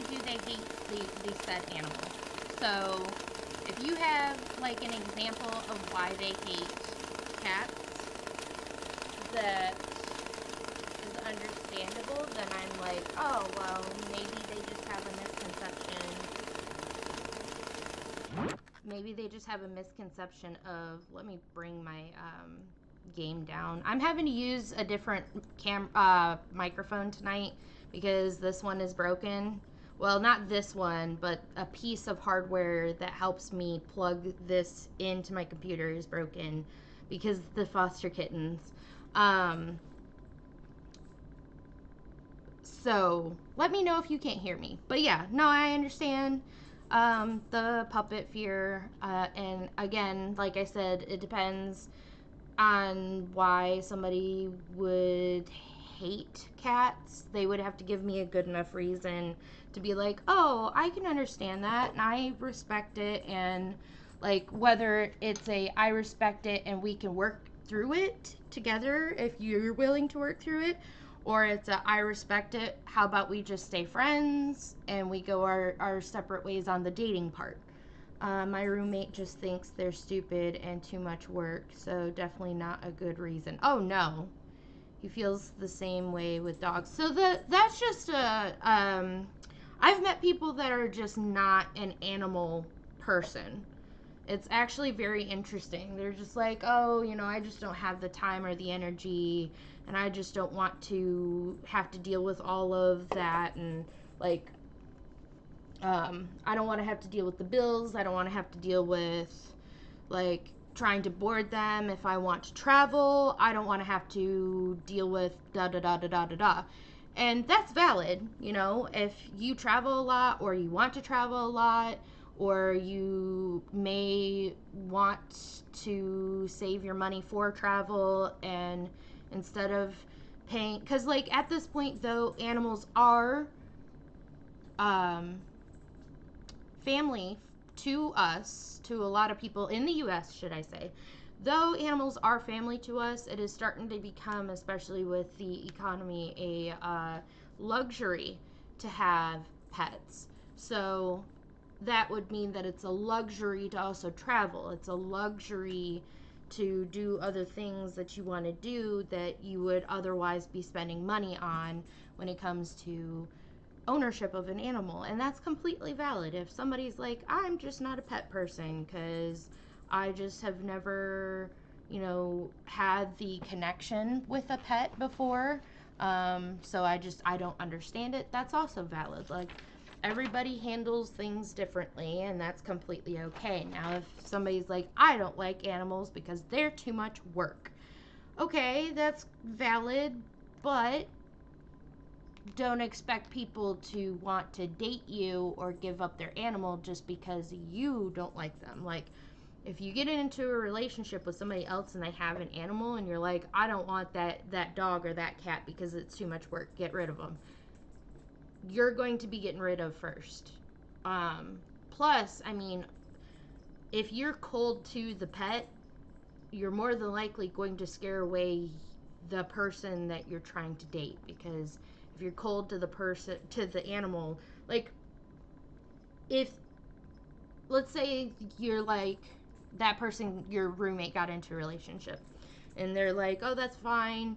do they hate the said animal. So if you have like an example of why they hate cats that is understandable, then I'm like, oh well, maybe they just have a misconception. Maybe they just have a misconception of, let me bring my game down. I'm having to use a different microphone tonight because this one is broken. Well, not this one, but a piece of hardware that helps me plug this into my computer is broken because the foster kittens. So let me know if you can't hear me. But yeah, no, I understand the puppet fear. And again, like I said, it depends on why somebody would hate cats. They would have to give me a good enough reason to be like, oh, I can understand that and I respect it. And like, whether it's I respect it and we can work through it together if you're willing to work through it, or it's I respect it, how about we just stay friends and we go our separate ways on the dating part. My roommate just thinks they're stupid and too much work, so definitely not a good reason. Oh no, he feels the same way with dogs. So that's just I've met people that are just not an animal person. It's actually very interesting. They're just like, oh, I just don't have the time or the energy, and I just don't want to have to deal with all of that, and like, I don't want to have to deal with the bills. I don't want to have to deal with like trying to board them. If I want to travel, I don't want to have to deal with da da da da da da da. And that's valid, you know, if you travel a lot or you want to travel a lot or you may want to save your money for travel and instead of paying, because like at this point though, animals are family to us, to a lot of people in the US, should I say. Though animals are family to us, it is starting to become, especially with the economy, a luxury to have pets. So that would mean that it's a luxury to also travel. It's a luxury to do other things that you want to do that you would otherwise be spending money on when it comes to ownership of an animal. And that's completely valid. If somebody's like, I'm just not a pet person because I just have never, you know, had the connection with a pet before, so I don't understand it, that's also valid. Like, everybody handles things differently, and that's completely okay. Now, if somebody's like, I don't like animals because they're too much work, okay, that's valid, but don't expect people to want to date you or give up their animal just because you don't like them. Like, if you get into a relationship with somebody else and they have an animal and you're like, I don't want that dog or that cat because it's too much work, get rid of them. You're going to be getting rid of first. Plus, I mean, if you're cold to the pet, you're more than likely going to scare away the person that you're trying to date, because if you're cold to the person, to the animal, like, if, let's say you're like, that person, your roommate, got into a relationship and they're like, oh, that's fine,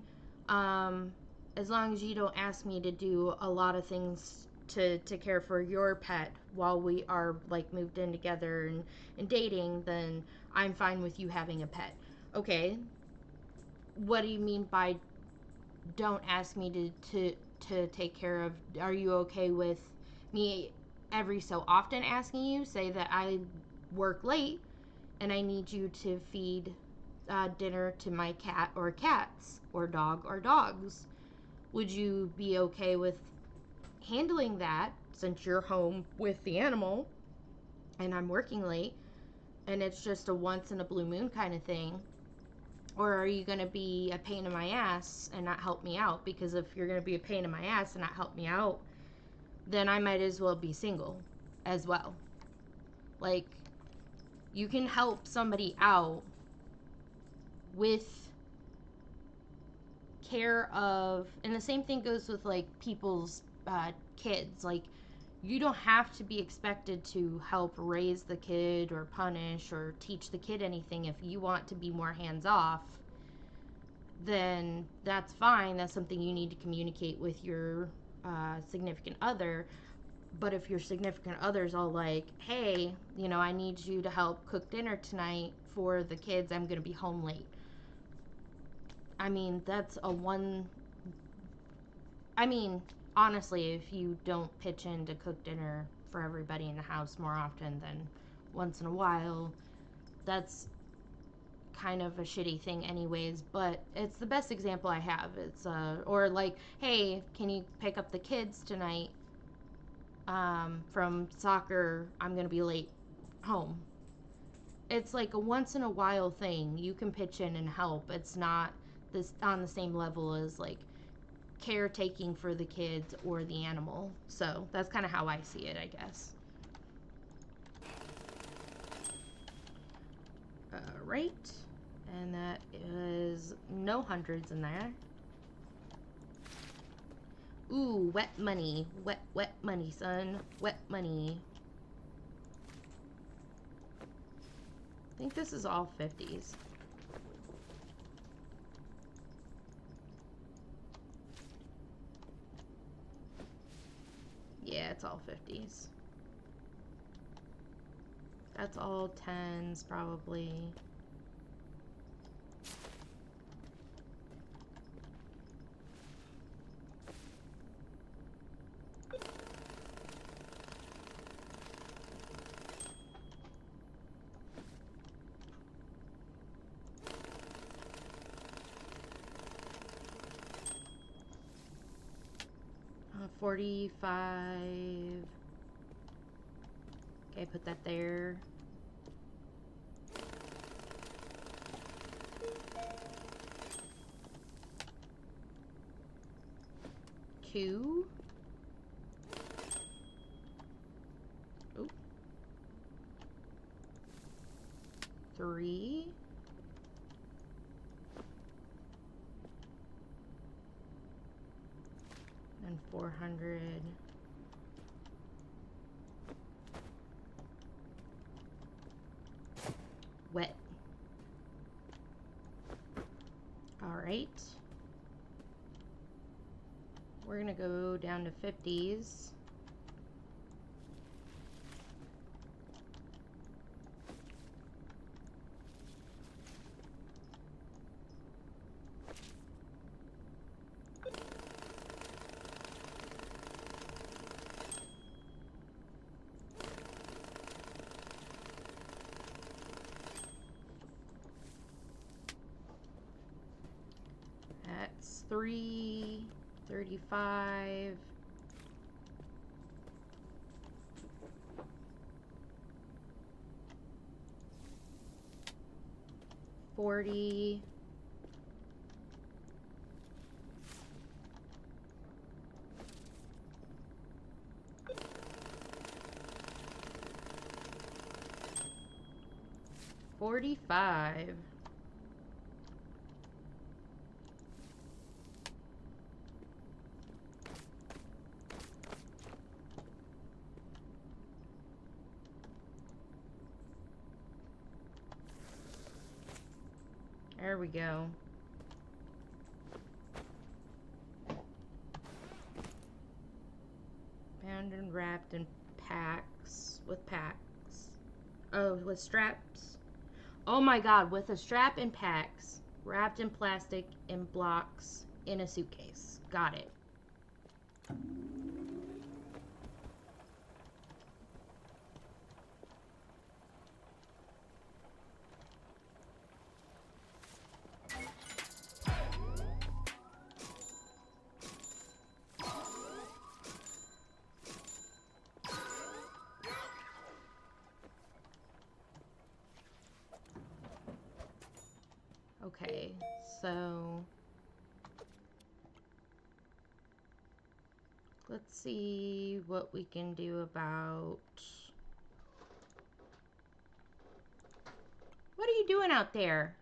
as long as you don't ask me to do a lot of things to care for your pet while we are like moved in together and dating, then I'm fine with you having a pet. Okay, what do you mean by don't ask me to take care of? Are you okay with me every so often asking you? Say that I work late and I need you to feed dinner to my cat or cats or dog or dogs. Would you be okay with handling that since you're home with the animal and I'm working late and it's just a once in a blue moon kind of thing? Or are you going to be a pain in my ass and not help me out? Because if you're going to be a pain in my ass and not help me out, then I might as well be single as well. Like, you can help somebody out with care of, and the same thing goes with like people's kids. Like, you don't have to be expected to help raise the kid or punish or teach the kid anything. If you want to be more hands off, then that's fine. That's something you need to communicate with your significant other. But if your significant other's all like, hey, you know, I need you to help cook dinner tonight for the kids, I'm going to be home late. I mean, that's a one. I mean, honestly, if you don't pitch in to cook dinner for everybody in the house more often than once in a while, that's kind of a shitty thing anyways, but it's the best example I have. It's or like, hey, can you pick up the kids tonight from soccer? I'm gonna be late home. It's like a once in a while thing. You can pitch in and help. It's not this on the same level as like caretaking for the kids or the animal. So that's kind of how I see it, I guess. Right. And that is no hundreds in there. Ooh, wet money. Wet money, son. Wet money. I think this is all 50s. Yeah, it's all 50s. That's all 10s, probably. 45. Okay, put that there. Two. Oop. 3. And 400. Wet. All right. We're gonna go down to 50s. That's 3, 35. 40. 45. There we go. Bound and wrapped in packs. With packs. Oh, with straps. Oh my god, with a strap and packs. Wrapped in plastic in blocks in a suitcase. Got it. Okay, so let's see what we can do about... What are you doing out there?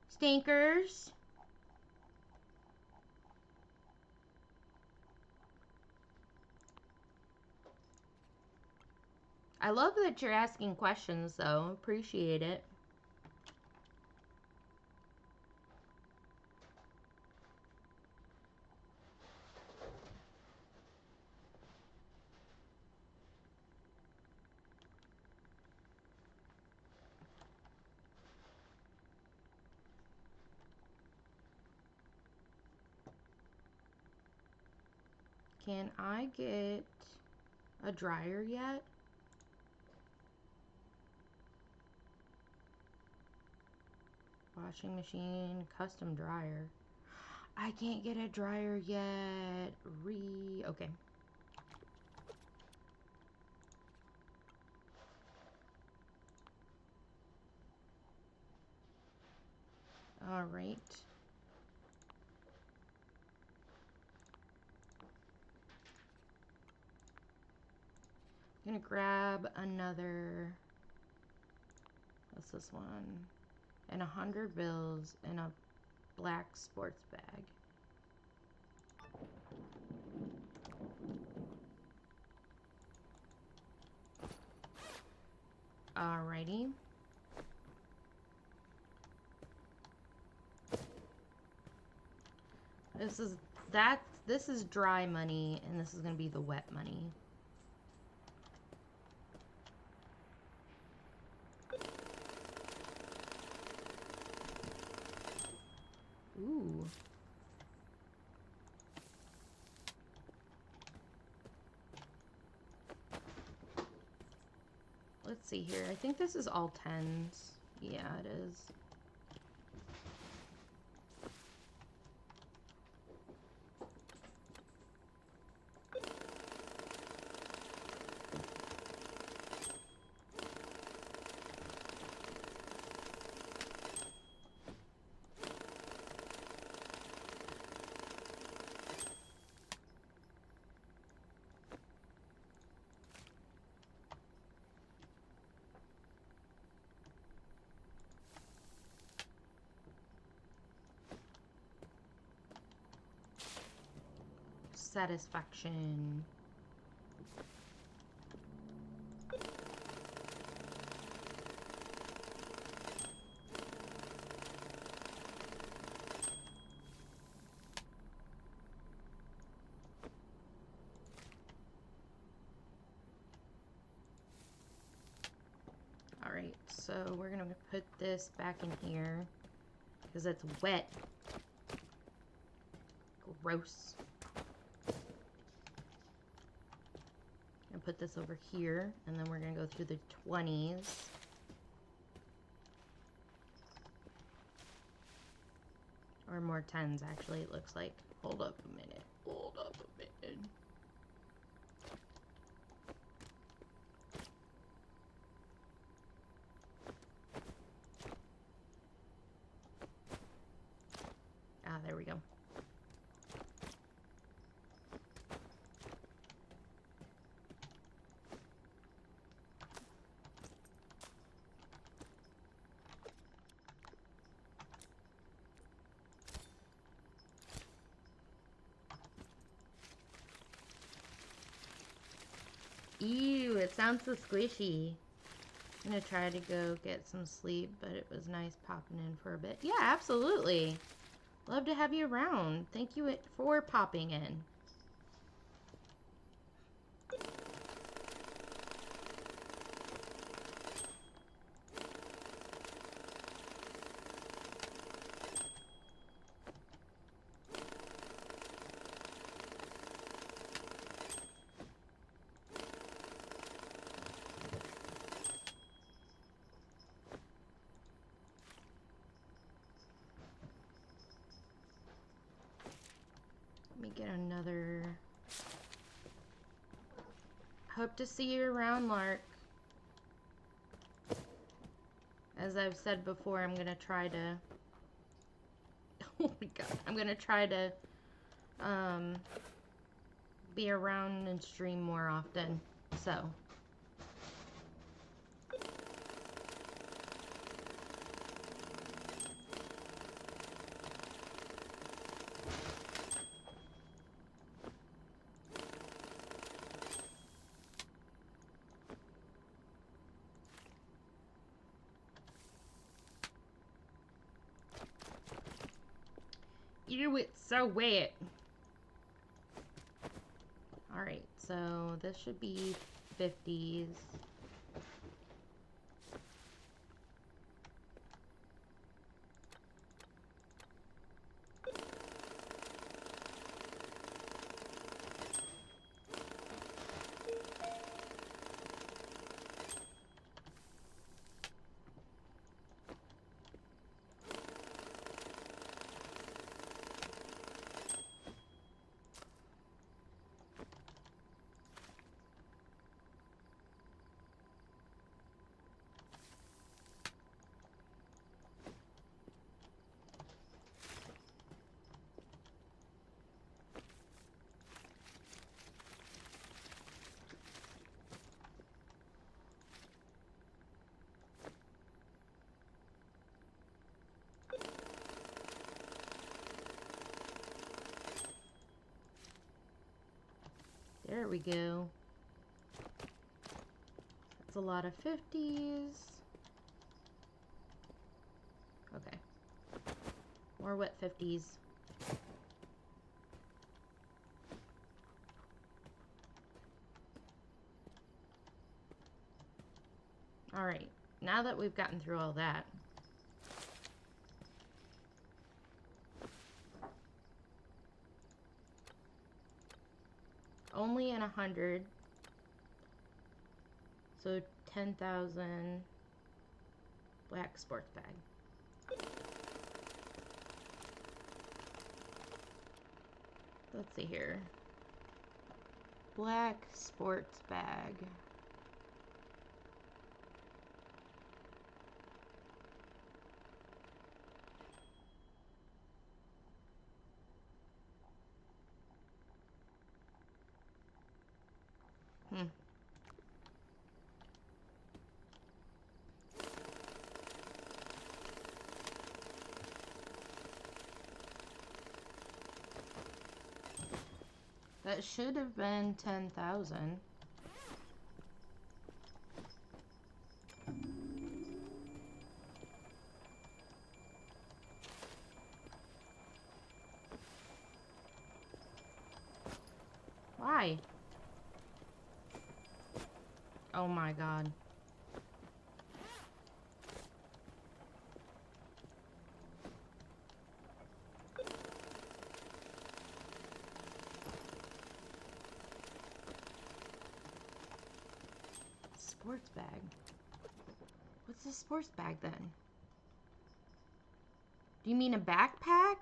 Stinkers? I love that you're asking questions, though. Appreciate it. Can I get a dryer yet? Washing machine, custom dryer. I can't get a dryer yet. Okay. All right. I'm gonna grab another, what's this one? And 100 bills in a black sports bag. Alrighty. This is dry money, and this is gonna be the wet money. Ooh. Let's see here. I think this is all 10s. Yeah, it is. satisfaction. Alright, so we're gonna put this back in here because it's wet. Gross. And put this over here, and then we're gonna go through the 20s. Or more 10s, actually, it looks like. Hold up a minute. Hold up a minute. Ah, there we go. Ew, it sounds so squishy. I'm gonna try to go get some sleep, but it was nice popping in for a bit. Yeah, absolutely. Love to have you around. Thank you for popping in. Let me get another. Hope to see you around, Lark. As I've said before, I'm gonna try to. Oh my god, I'm gonna try to be around and stream more often. So. Ew, it's so wet. Alright, so this should be 50s. There we go. That's a lot of 50s. Okay. More wet 50s. Alright, now that we've gotten through all that, only in 100, so 10,000 black sports bag. Let's see here. Black sports bag. That should have been 10,000. Why? Oh my god. Sports bag. What's a sports bag then? Do you mean a backpack?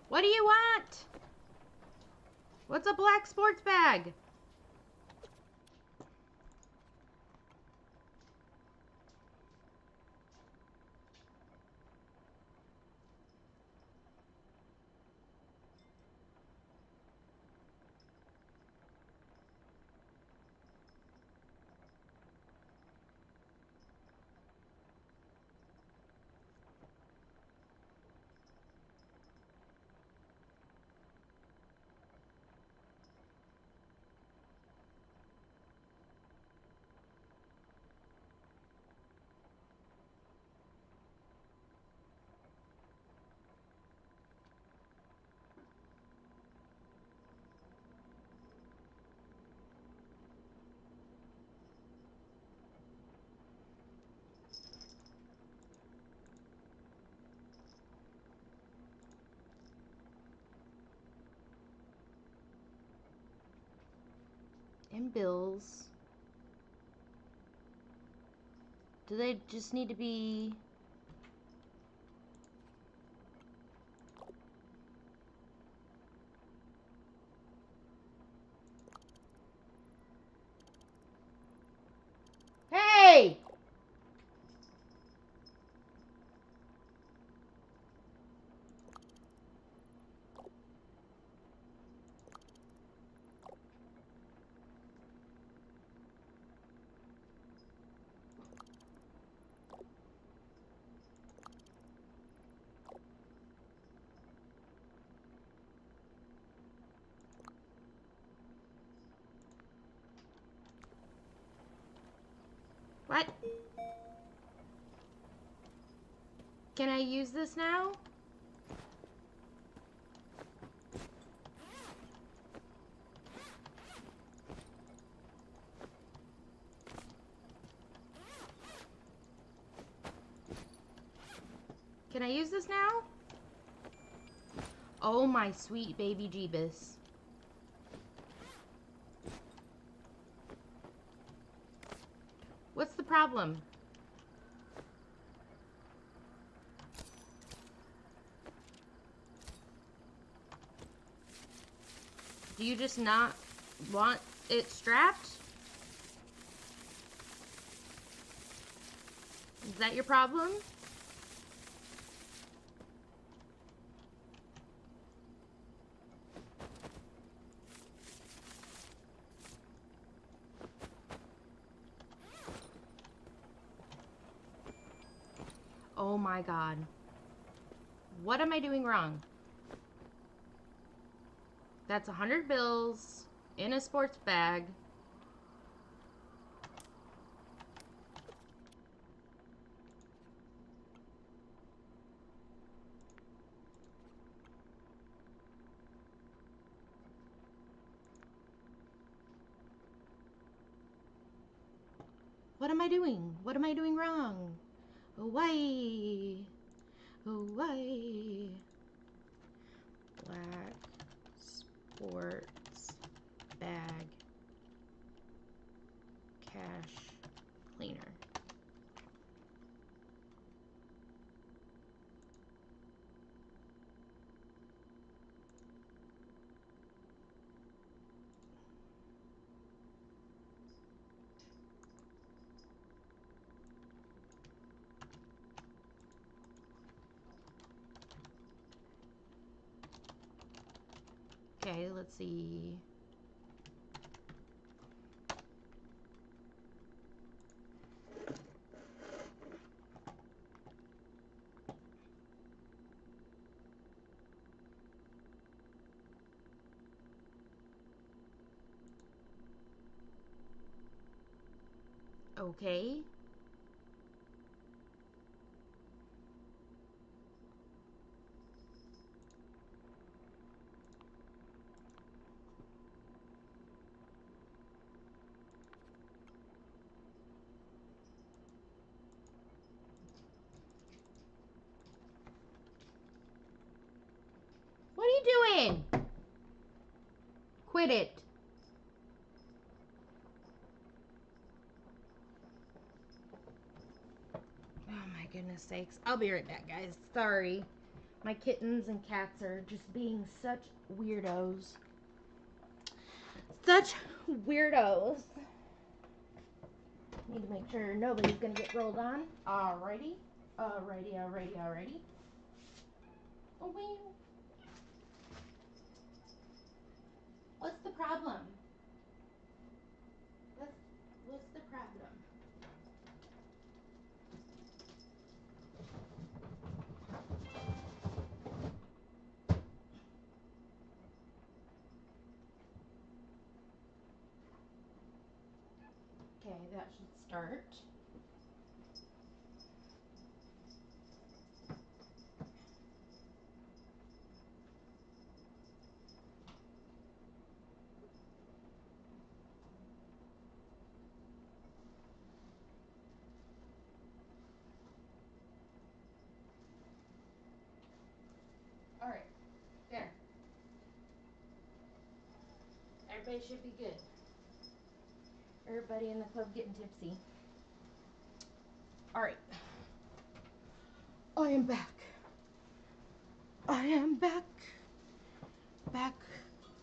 What do you want? What's a black sports bag? And bills. Do they just need to be... Hey! What? Can I use this now? Can I use this now? Oh my sweet baby Jeebus. What's the problem? Do you just not want it strapped? Is that your problem? Oh my god. What am I doing wrong? That's 100 bills in a sports bag. What am I doing? What am I doing wrong? Why? Why? Black sports bag cash cleaner. Okay, let's see. Okay. What are you doing? Quit it. Oh my goodness sakes. I'll be right back, guys. Sorry. My kittens and cats are just being such weirdos. Such weirdos. Need to make sure nobody's gonna get rolled on. Alrighty. Alrighty. Oh, wait. What's the problem? What's the problem? Okay, that should start. Alright, there. Everybody should be good. Everybody in the club getting tipsy. Alright. I am back. I am back. Back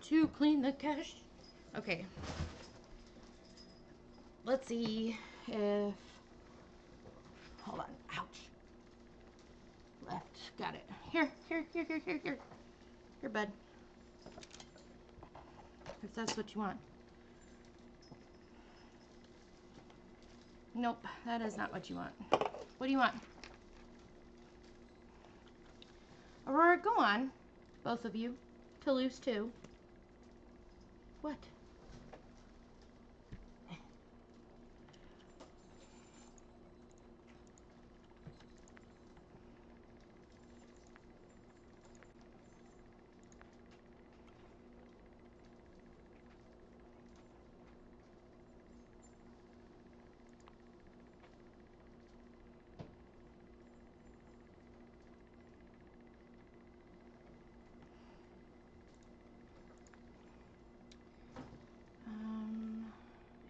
to clean the cash. Okay. Let's see if... Hold on. Ouch. Left. Got it. Here. Here, bud. If that's what you want. Nope, that is not what you want. What do you want? Aurora, go on. Both of you. Toulouse, too. What?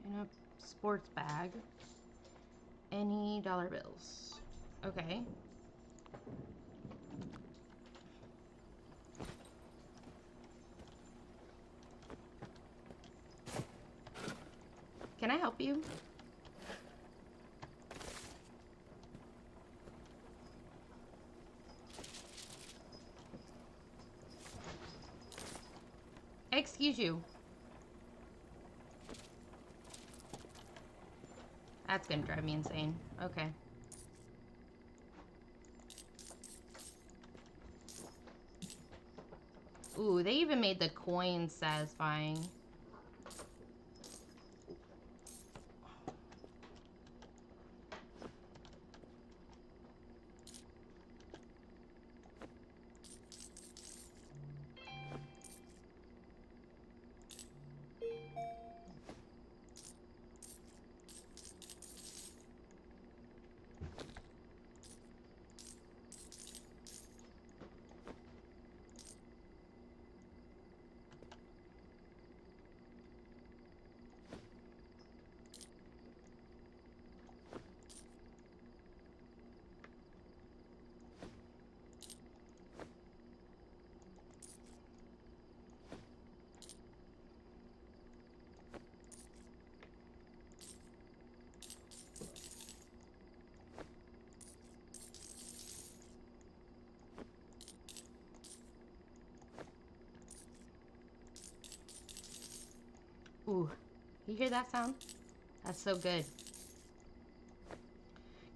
In a sports bag. Any dollar bills. Okay. Can I help you? Excuse you. That's gonna drive me insane. Okay. Ooh, they even made the coins satisfying. Ooh, you hear that sound? That's so good.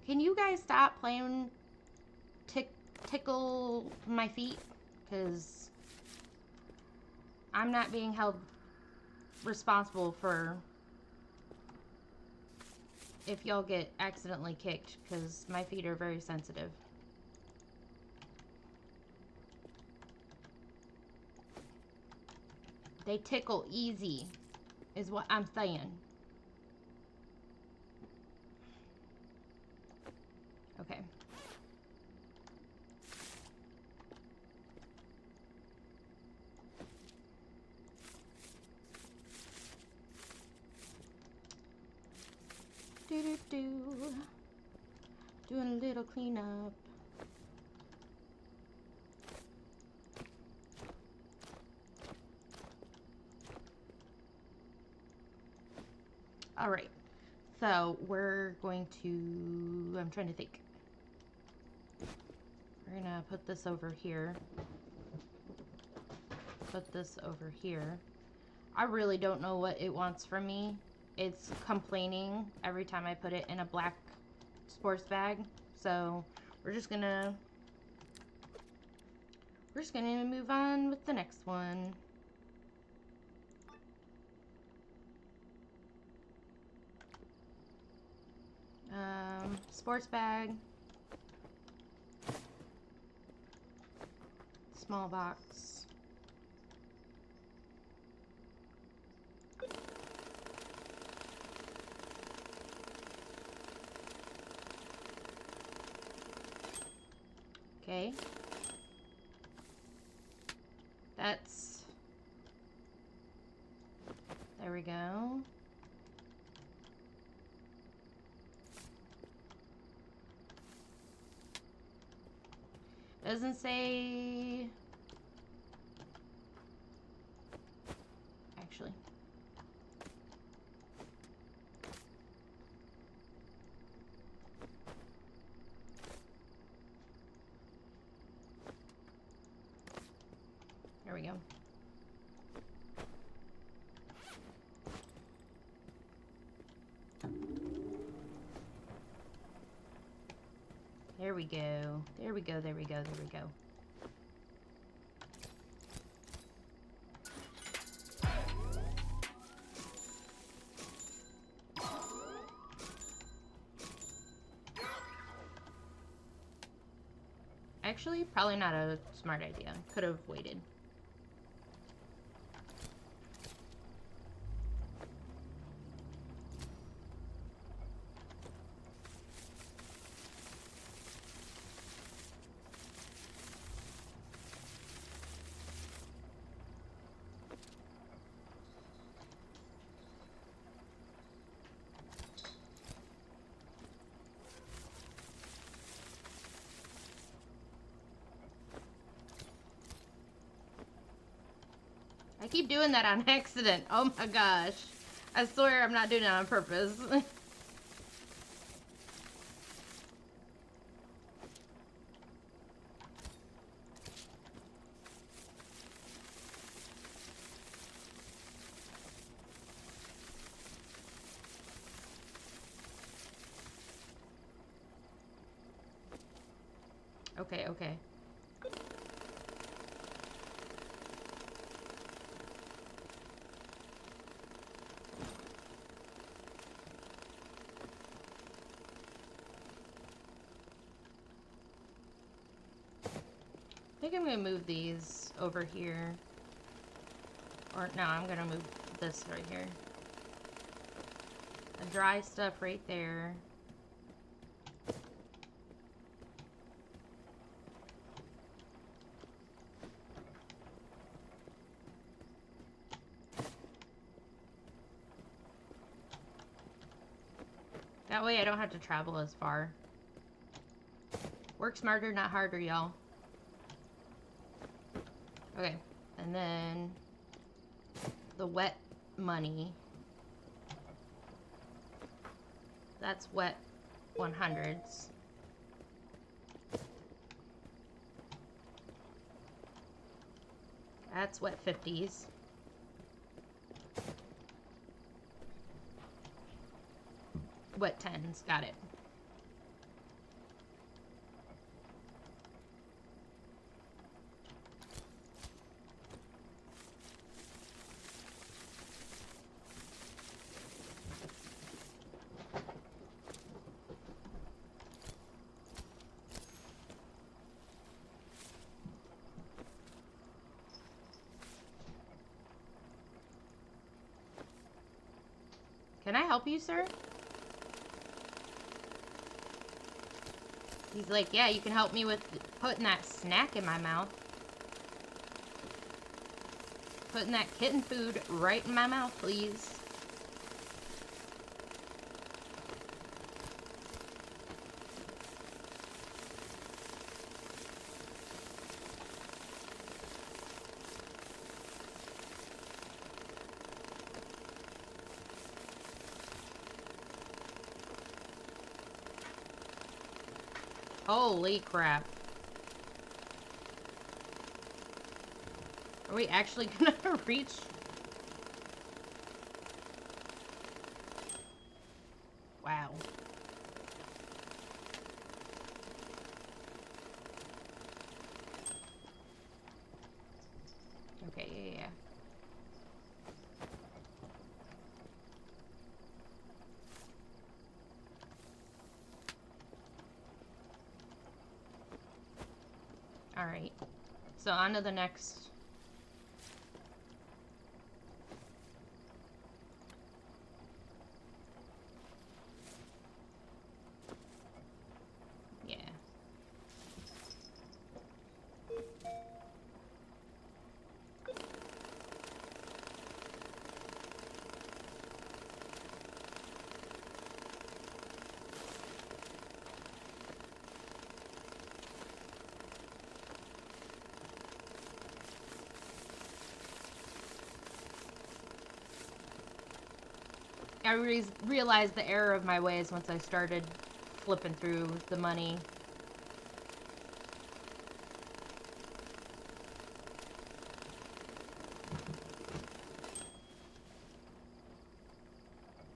Can you guys stop playing tickle my feet? Because I'm not being held responsible for if y'all get accidentally kicked, because my feet are very sensitive. They tickle easy, is what I'm saying. Okay. Doing a little cleanup. All right. So we're going to, I'm trying to think. We're gonna put this over here. Put this over here. I really don't know what it wants from me. It's complaining every time I put it in a black sports bag. So we're just gonna move on with the next one. Sports bag. Small box. Okay. That's, there we go. Doesn't say, actually. There we go. There we go. There we go. There we go. There we go. Actually, probably not a smart idea. Could have waited. I keep doing that on accident. Oh my gosh. I swear I'm not doing it on purpose. Okay, okay. think I'm gonna move these over here. Or no, I'm gonna move this right here. The dry stuff right there. That way I don't have to travel as far. Work smarter, not harder, y'all. Okay, and then the wet money. That's wet 100s. That's wet 50s. Wet 10s, got it. Can I help you, sir? He's like, yeah, you can help me with putting that snack in my mouth. Putting that kitten food right in my mouth, please. Holy crap. Are we actually gonna reach? Wow. Okay, yeah. Alright. So on to the next. Yeah. I realized the error of my ways once I started flipping through the money.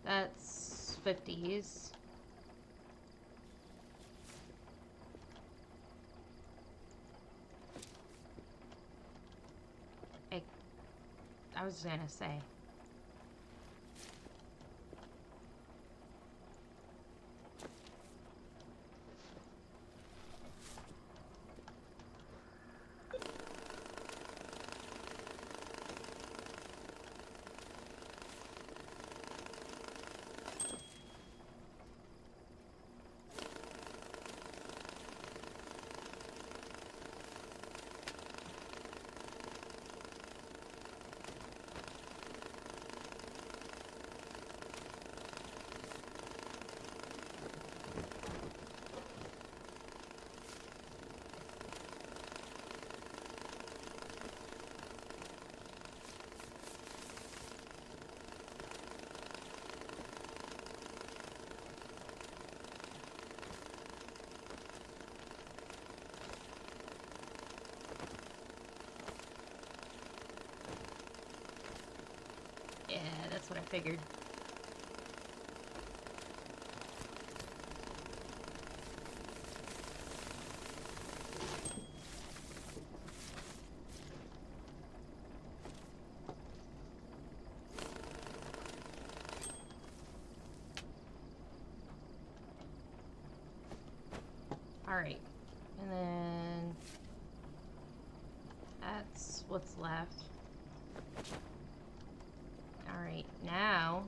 That's 50s. I was gonna say. Yeah, that's what I figured. Alright. And then what's left. Alright, now...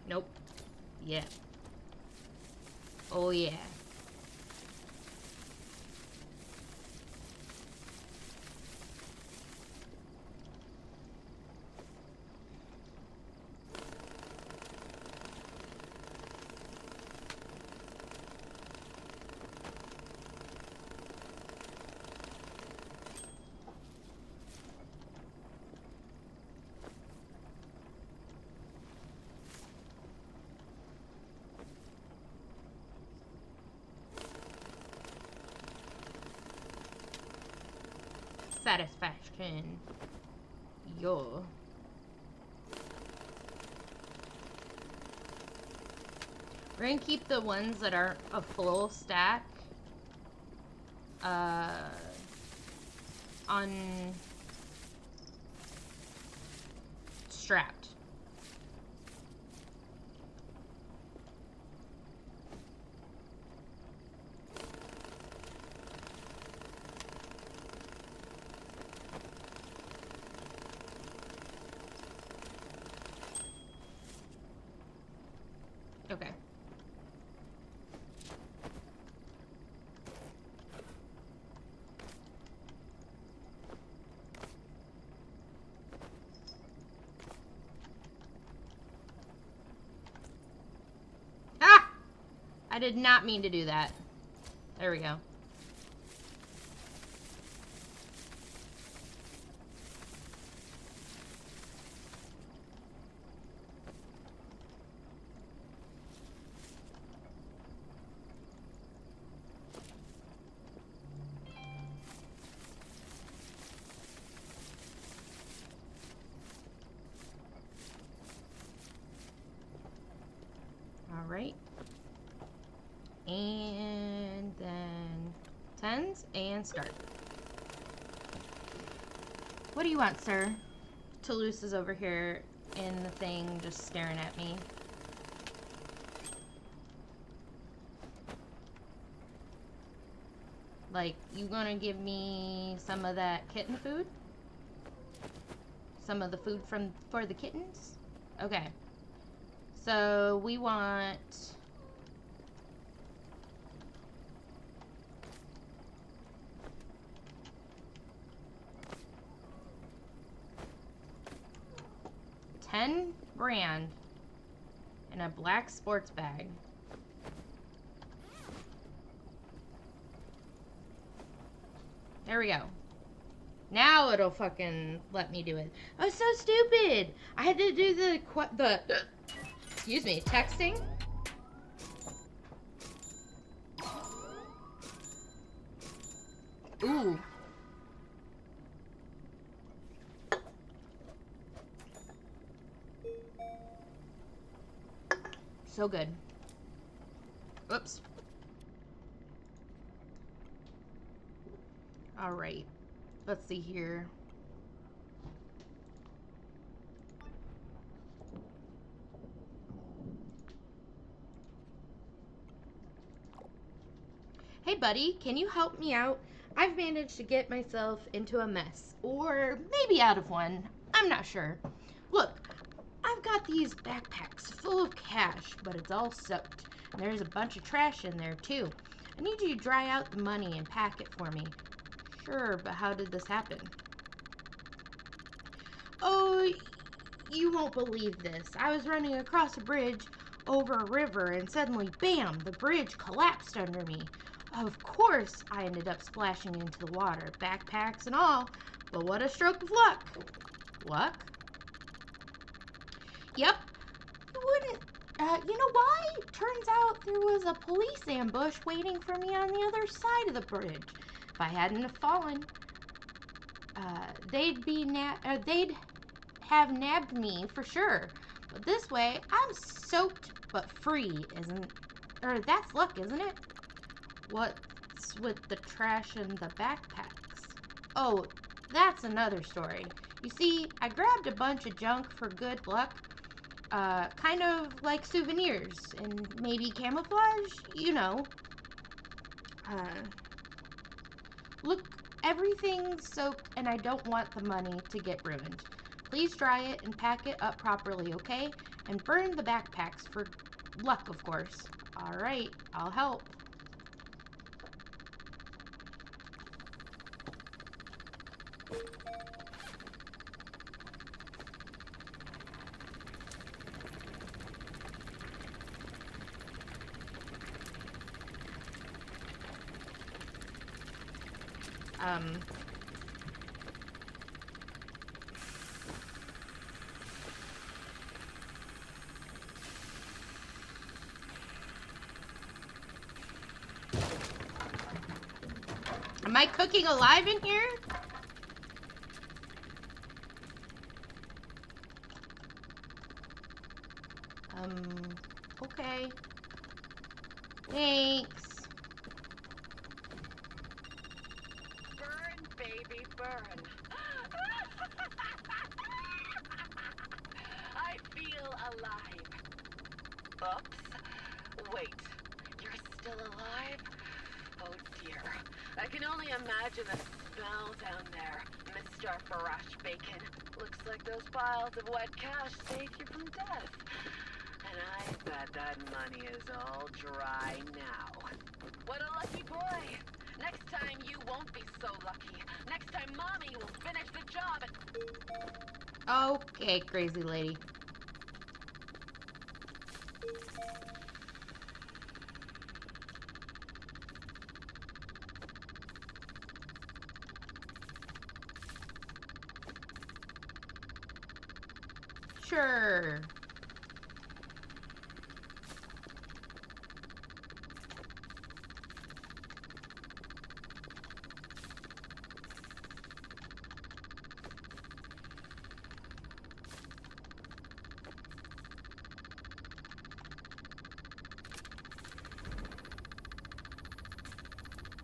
Nope. Yeah. Oh, yeah. Satisfaction. Yo. We're gonna keep the ones that are a full stack strapped. Okay. Ah! I did not mean to do that. There we go. All right. And then 10s and start. What do you want, sir? Toulouse is over here in the thing just staring at me. Like, you gonna give me some of that kitten food? Some of the food for the kittens? Okay. So we want 10 brand and a black sports bag. There we go. Now it'll fucking let me do it. I was so stupid. I had to do the excuse me, texting. Ooh. So good. Oops. All right. Let's see here. Hey buddy, can you help me out? I've managed to get myself into a mess, or maybe out of one. I'm not sure. Look, I've got these backpacks full of cash, but it's all soaked. And there's a bunch of trash in there too. I need you to dry out the money and pack it for me. Sure, but how did this happen? Oh, you won't believe this. I was running across a bridge over a river and suddenly, bam, the bridge collapsed under me. Of course, I ended up splashing into the water, backpacks and all, But what a stroke of luck. Luck? Yep. You wouldn't. You know why? Turns out there was a police ambush waiting for me on the other side of the bridge. If I hadn't have fallen, they'd have nabbed me for sure. But this way, I'm soaked but free, that's luck, isn't it? What's with the trash and the backpacks? Oh, that's another story. You see, I grabbed a bunch of junk for good luck. Kind of like souvenirs and maybe camouflage, you know. Look, everything's soaked and I don't want the money to get ruined. Please dry it and pack it up properly, okay? And burn the backpacks for luck, of course. Alright, I'll help. Am I cooking alive in here? Okay. Thanks. Burn, baby, burn. I feel alive. Oops. Wait, you're still alive? Oh dear. I can only imagine the smell down there, Mr. Farash Bacon. Looks like those piles of wet cash saved you from death. And I bet that money is all dry now. What a lucky boy. Next time you won't be so lucky. Next time Mommy will finish the job and... Okay, crazy lady. Sure.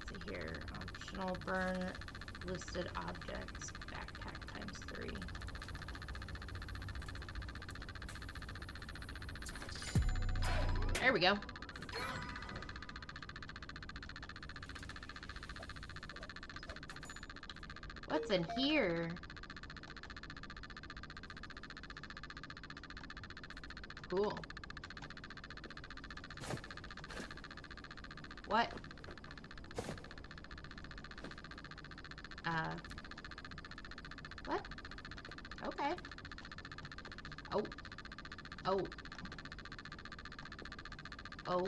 See here, optional burn listed objects, backpack times 3. There we go. What's in here? Cool. What? What? Okay. Oh. Oh. Oh.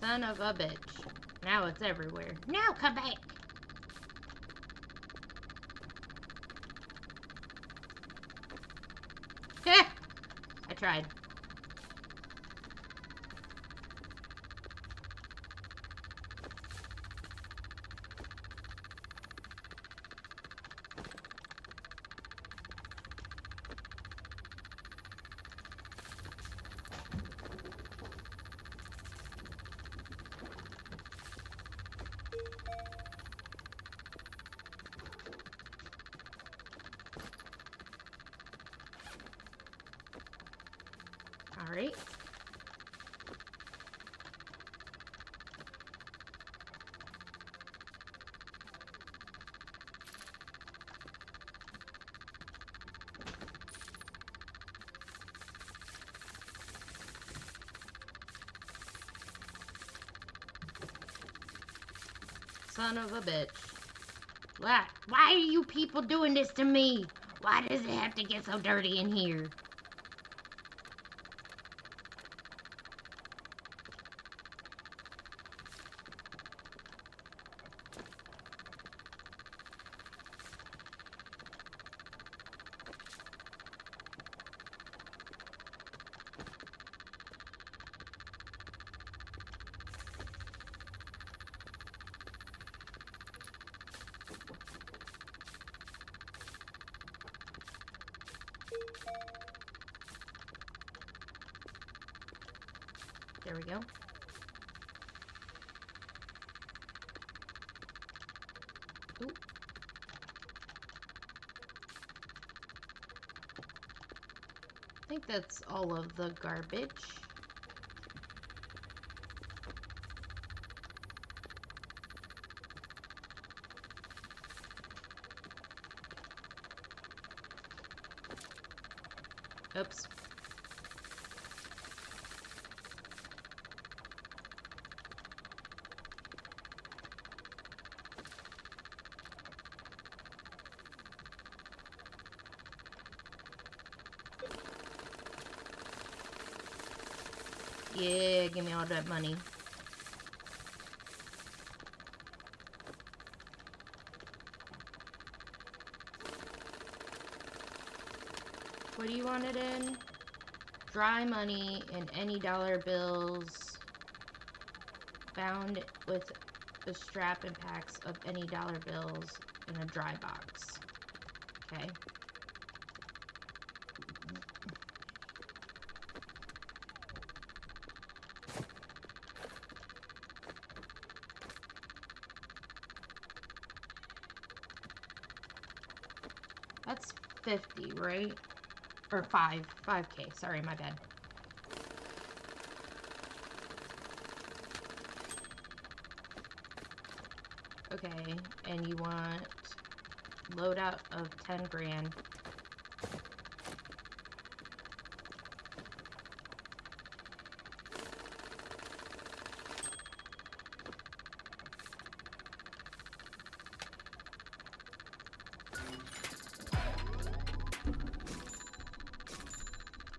Son of a bitch. Now it's everywhere. Now come back. Heh! I tried. Alright. Son of a bitch. Why are you people doing this to me? Why does it have to get so dirty in here? There we go. Ooh. I think that's all of the garbage. Oops. Yeah, give me all that money. What do you want it in? Dry money and any dollar bills bound with the strap and packs of any dollar bills in a dry box. Okay. That's 50, right? Or 5K. Sorry, my bad. Okay, and you want loadout of 10 grand.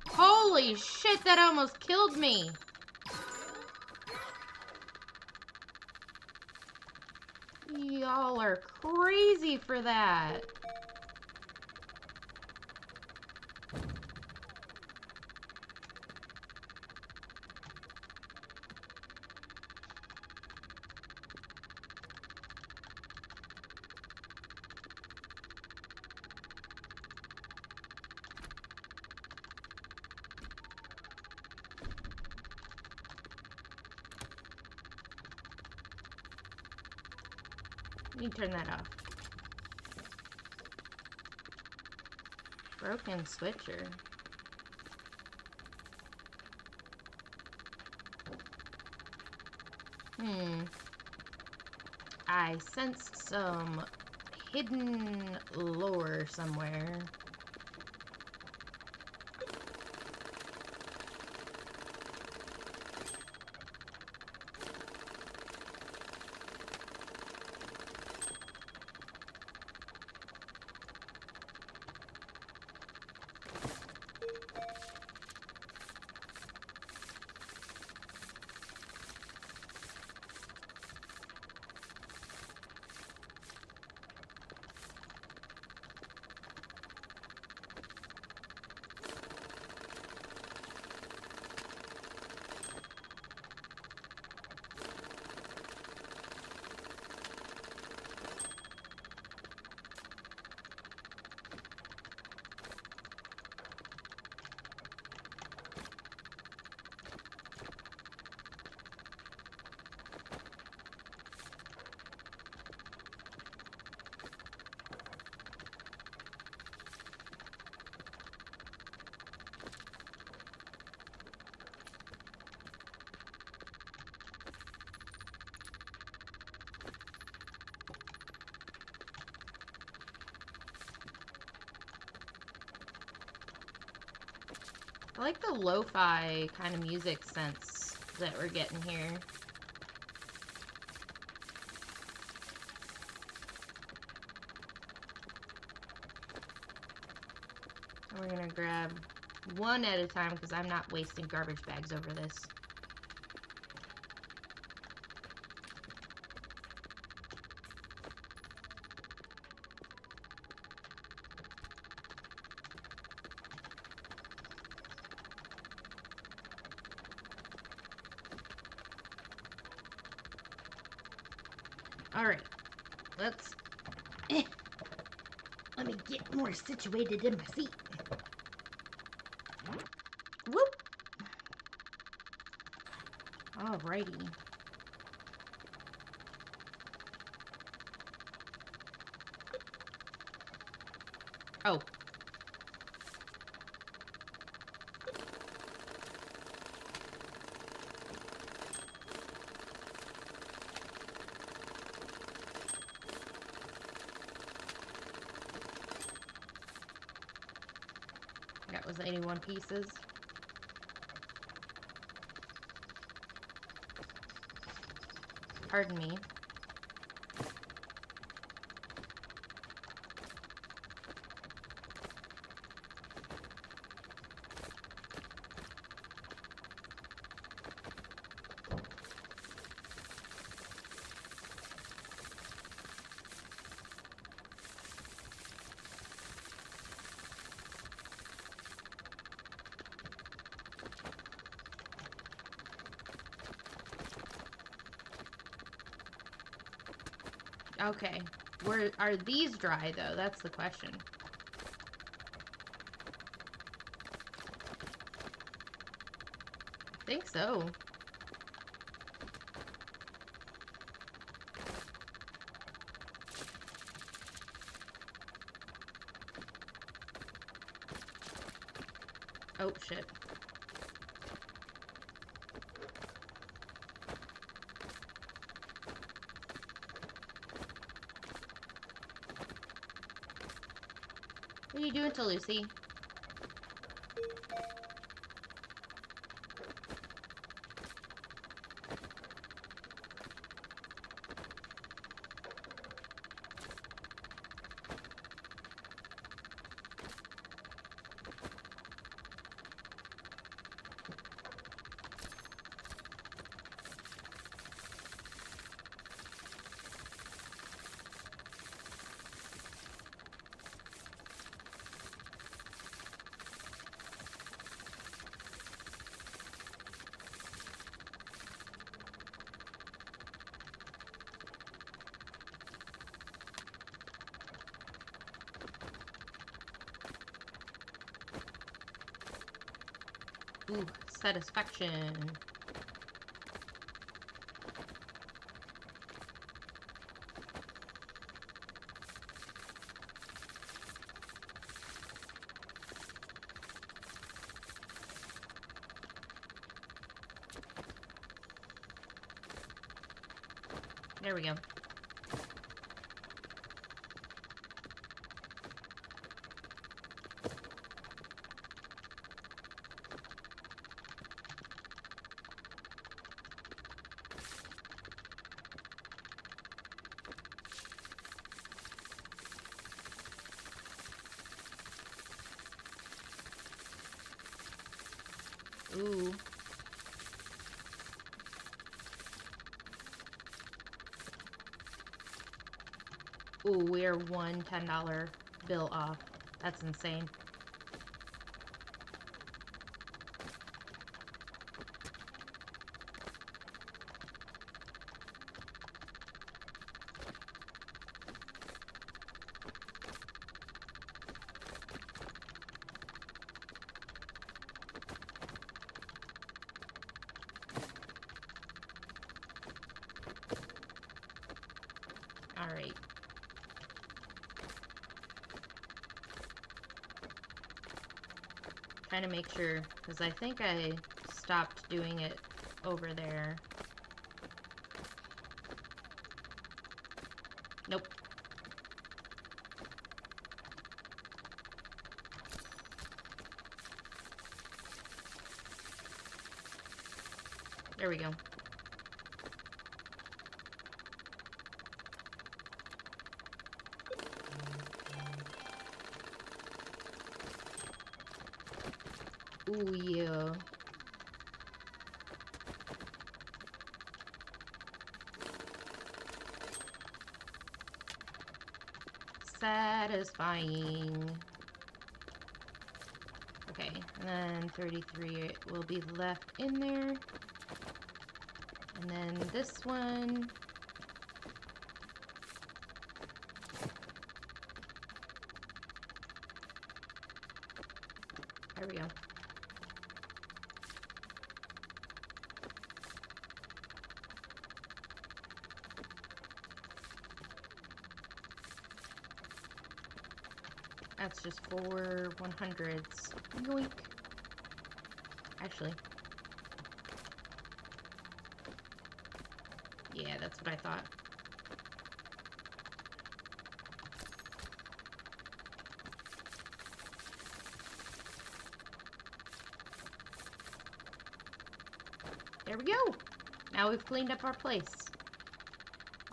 Holy shit, that almost killed me. Y'all are crazy for that. You turn that off. Broken switcher. I sensed some hidden lore somewhere. I like the lo-fi kind of music sense that we're getting here. And we're gonna grab one at a time because I'm not wasting garbage bags over this. Alright, let me get more situated in my seat. Whoop! Alrighty. Oh. That was 81 pieces. Pardon me. Okay. Where are these dry though? That's the question. I think so. Oh shit. What are you doing to Lucy? Ooh, satisfaction. There we go. Ooh. Ooh, we are one $10 bill off. That's insane. All right. Trying to make sure, because I think I stopped doing it over there. Nope. There we go. Ooh, yeah. Satisfying. Okay, and then 33 will be left in there. And then this one. There we go. That's just 4 100s. Yoink. Actually. Yeah, that's what I thought. There we go. Now we've cleaned up our place.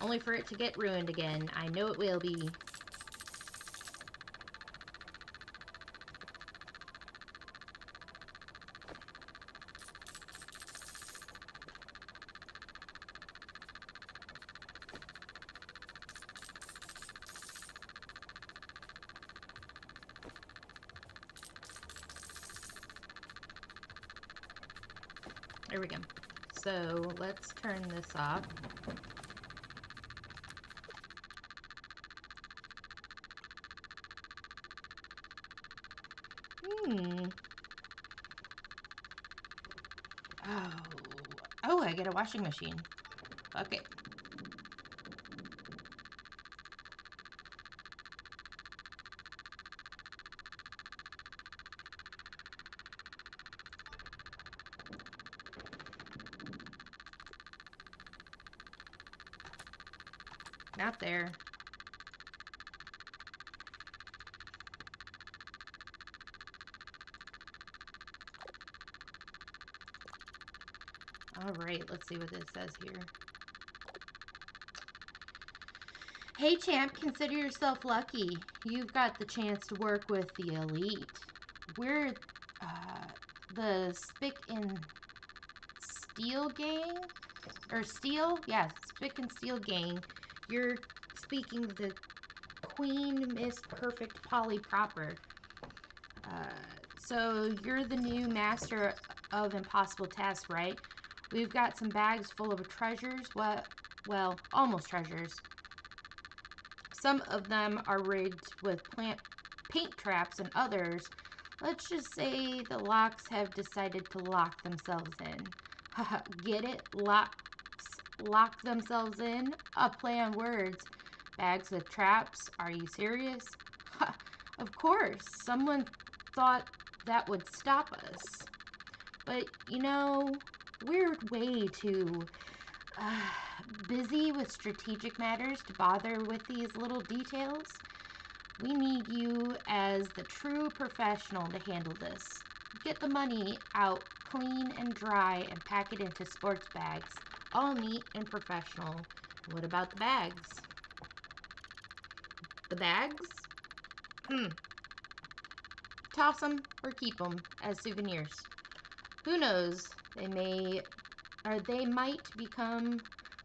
Only for it to get ruined again. I know it will be. There we go. So let's turn this off. Oh, I get a washing machine. Okay. Not there. Alright, let's see what this says here. Hey champ, consider yourself lucky. You've got the chance to work with the elite. We're the Spick and Steel gang? Or Steel? Yeah, Spick and Steel gang. You're speaking the Queen Miss Perfect Polly proper. So you're the new master of impossible tasks, right? We've got some bags full of treasures. Well, almost treasures. Some of them are rigged with paint traps, and others, let's just say the locks have decided to lock themselves in. Haha, get it? Lock themselves in? A play on words. Bags with traps? Are you serious? Ha, of course. Someone thought that would stop us. But, you know, we're way too busy with strategic matters to bother with these little details. We need you as the true professional to handle this. Get the money out clean and dry and pack it into sports bags. All neat and professional. What about the bags? The bags? Toss them or keep them as souvenirs. Who knows? They might become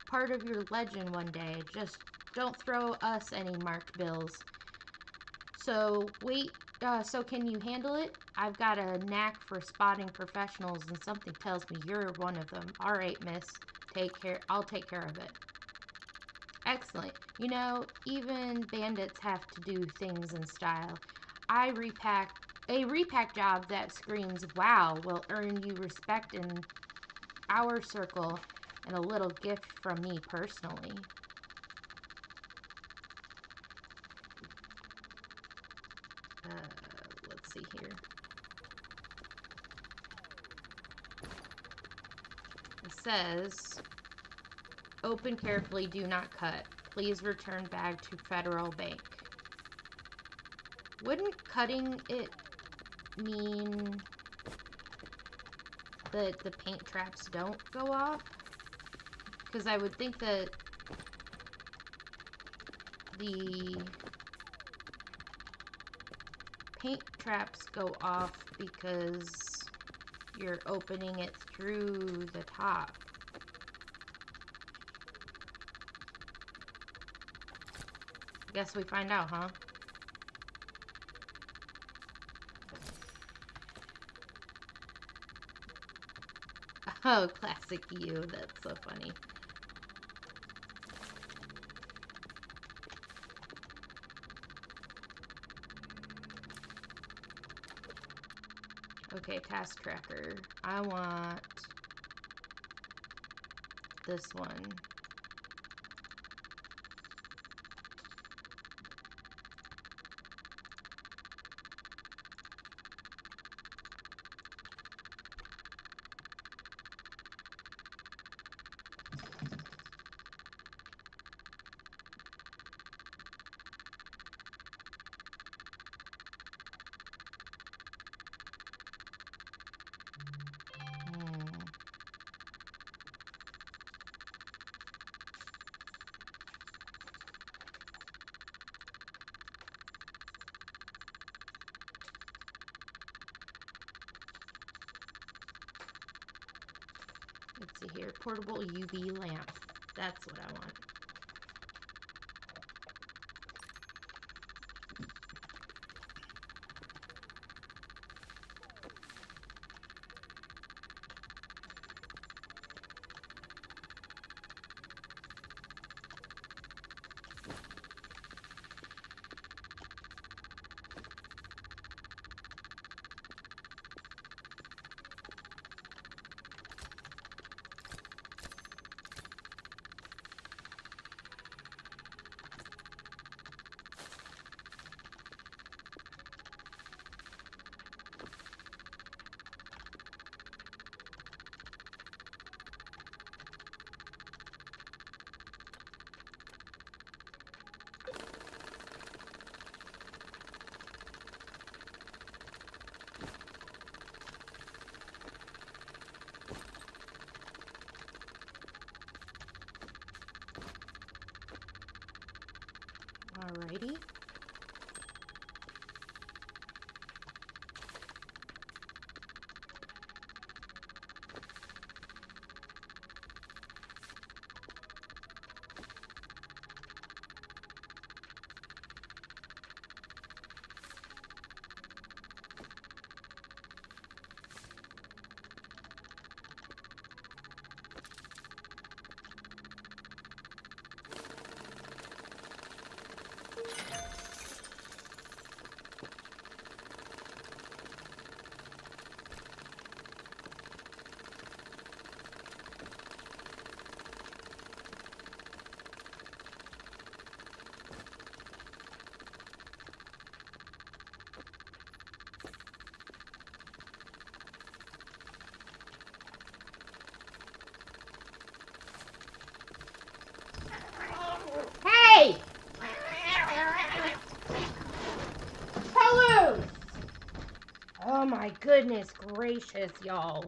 part of your legend one day. Just don't throw us any marked bills. So can you handle it? I've got a knack for spotting professionals, and something tells me you're one of them. All right, miss. I'll take care of it. Excellent. You know, even bandits have to do things in style. A repack job that screams wow will earn you respect in our circle and a little gift from me personally. Let's see here. It says, open carefully, do not cut. Please return bag to Federal Bank. Wouldn't cutting it mean that the paint traps don't go off. Because I would think that the paint traps go off because you're opening it through the top. Guess we find out, huh? Oh, classic you. That's so funny. Okay, task tracker. I want this one. Let's see here. Portable UV lamp. That's what I want. Alrighty. Hey! Hello! Oh my goodness gracious, y'all.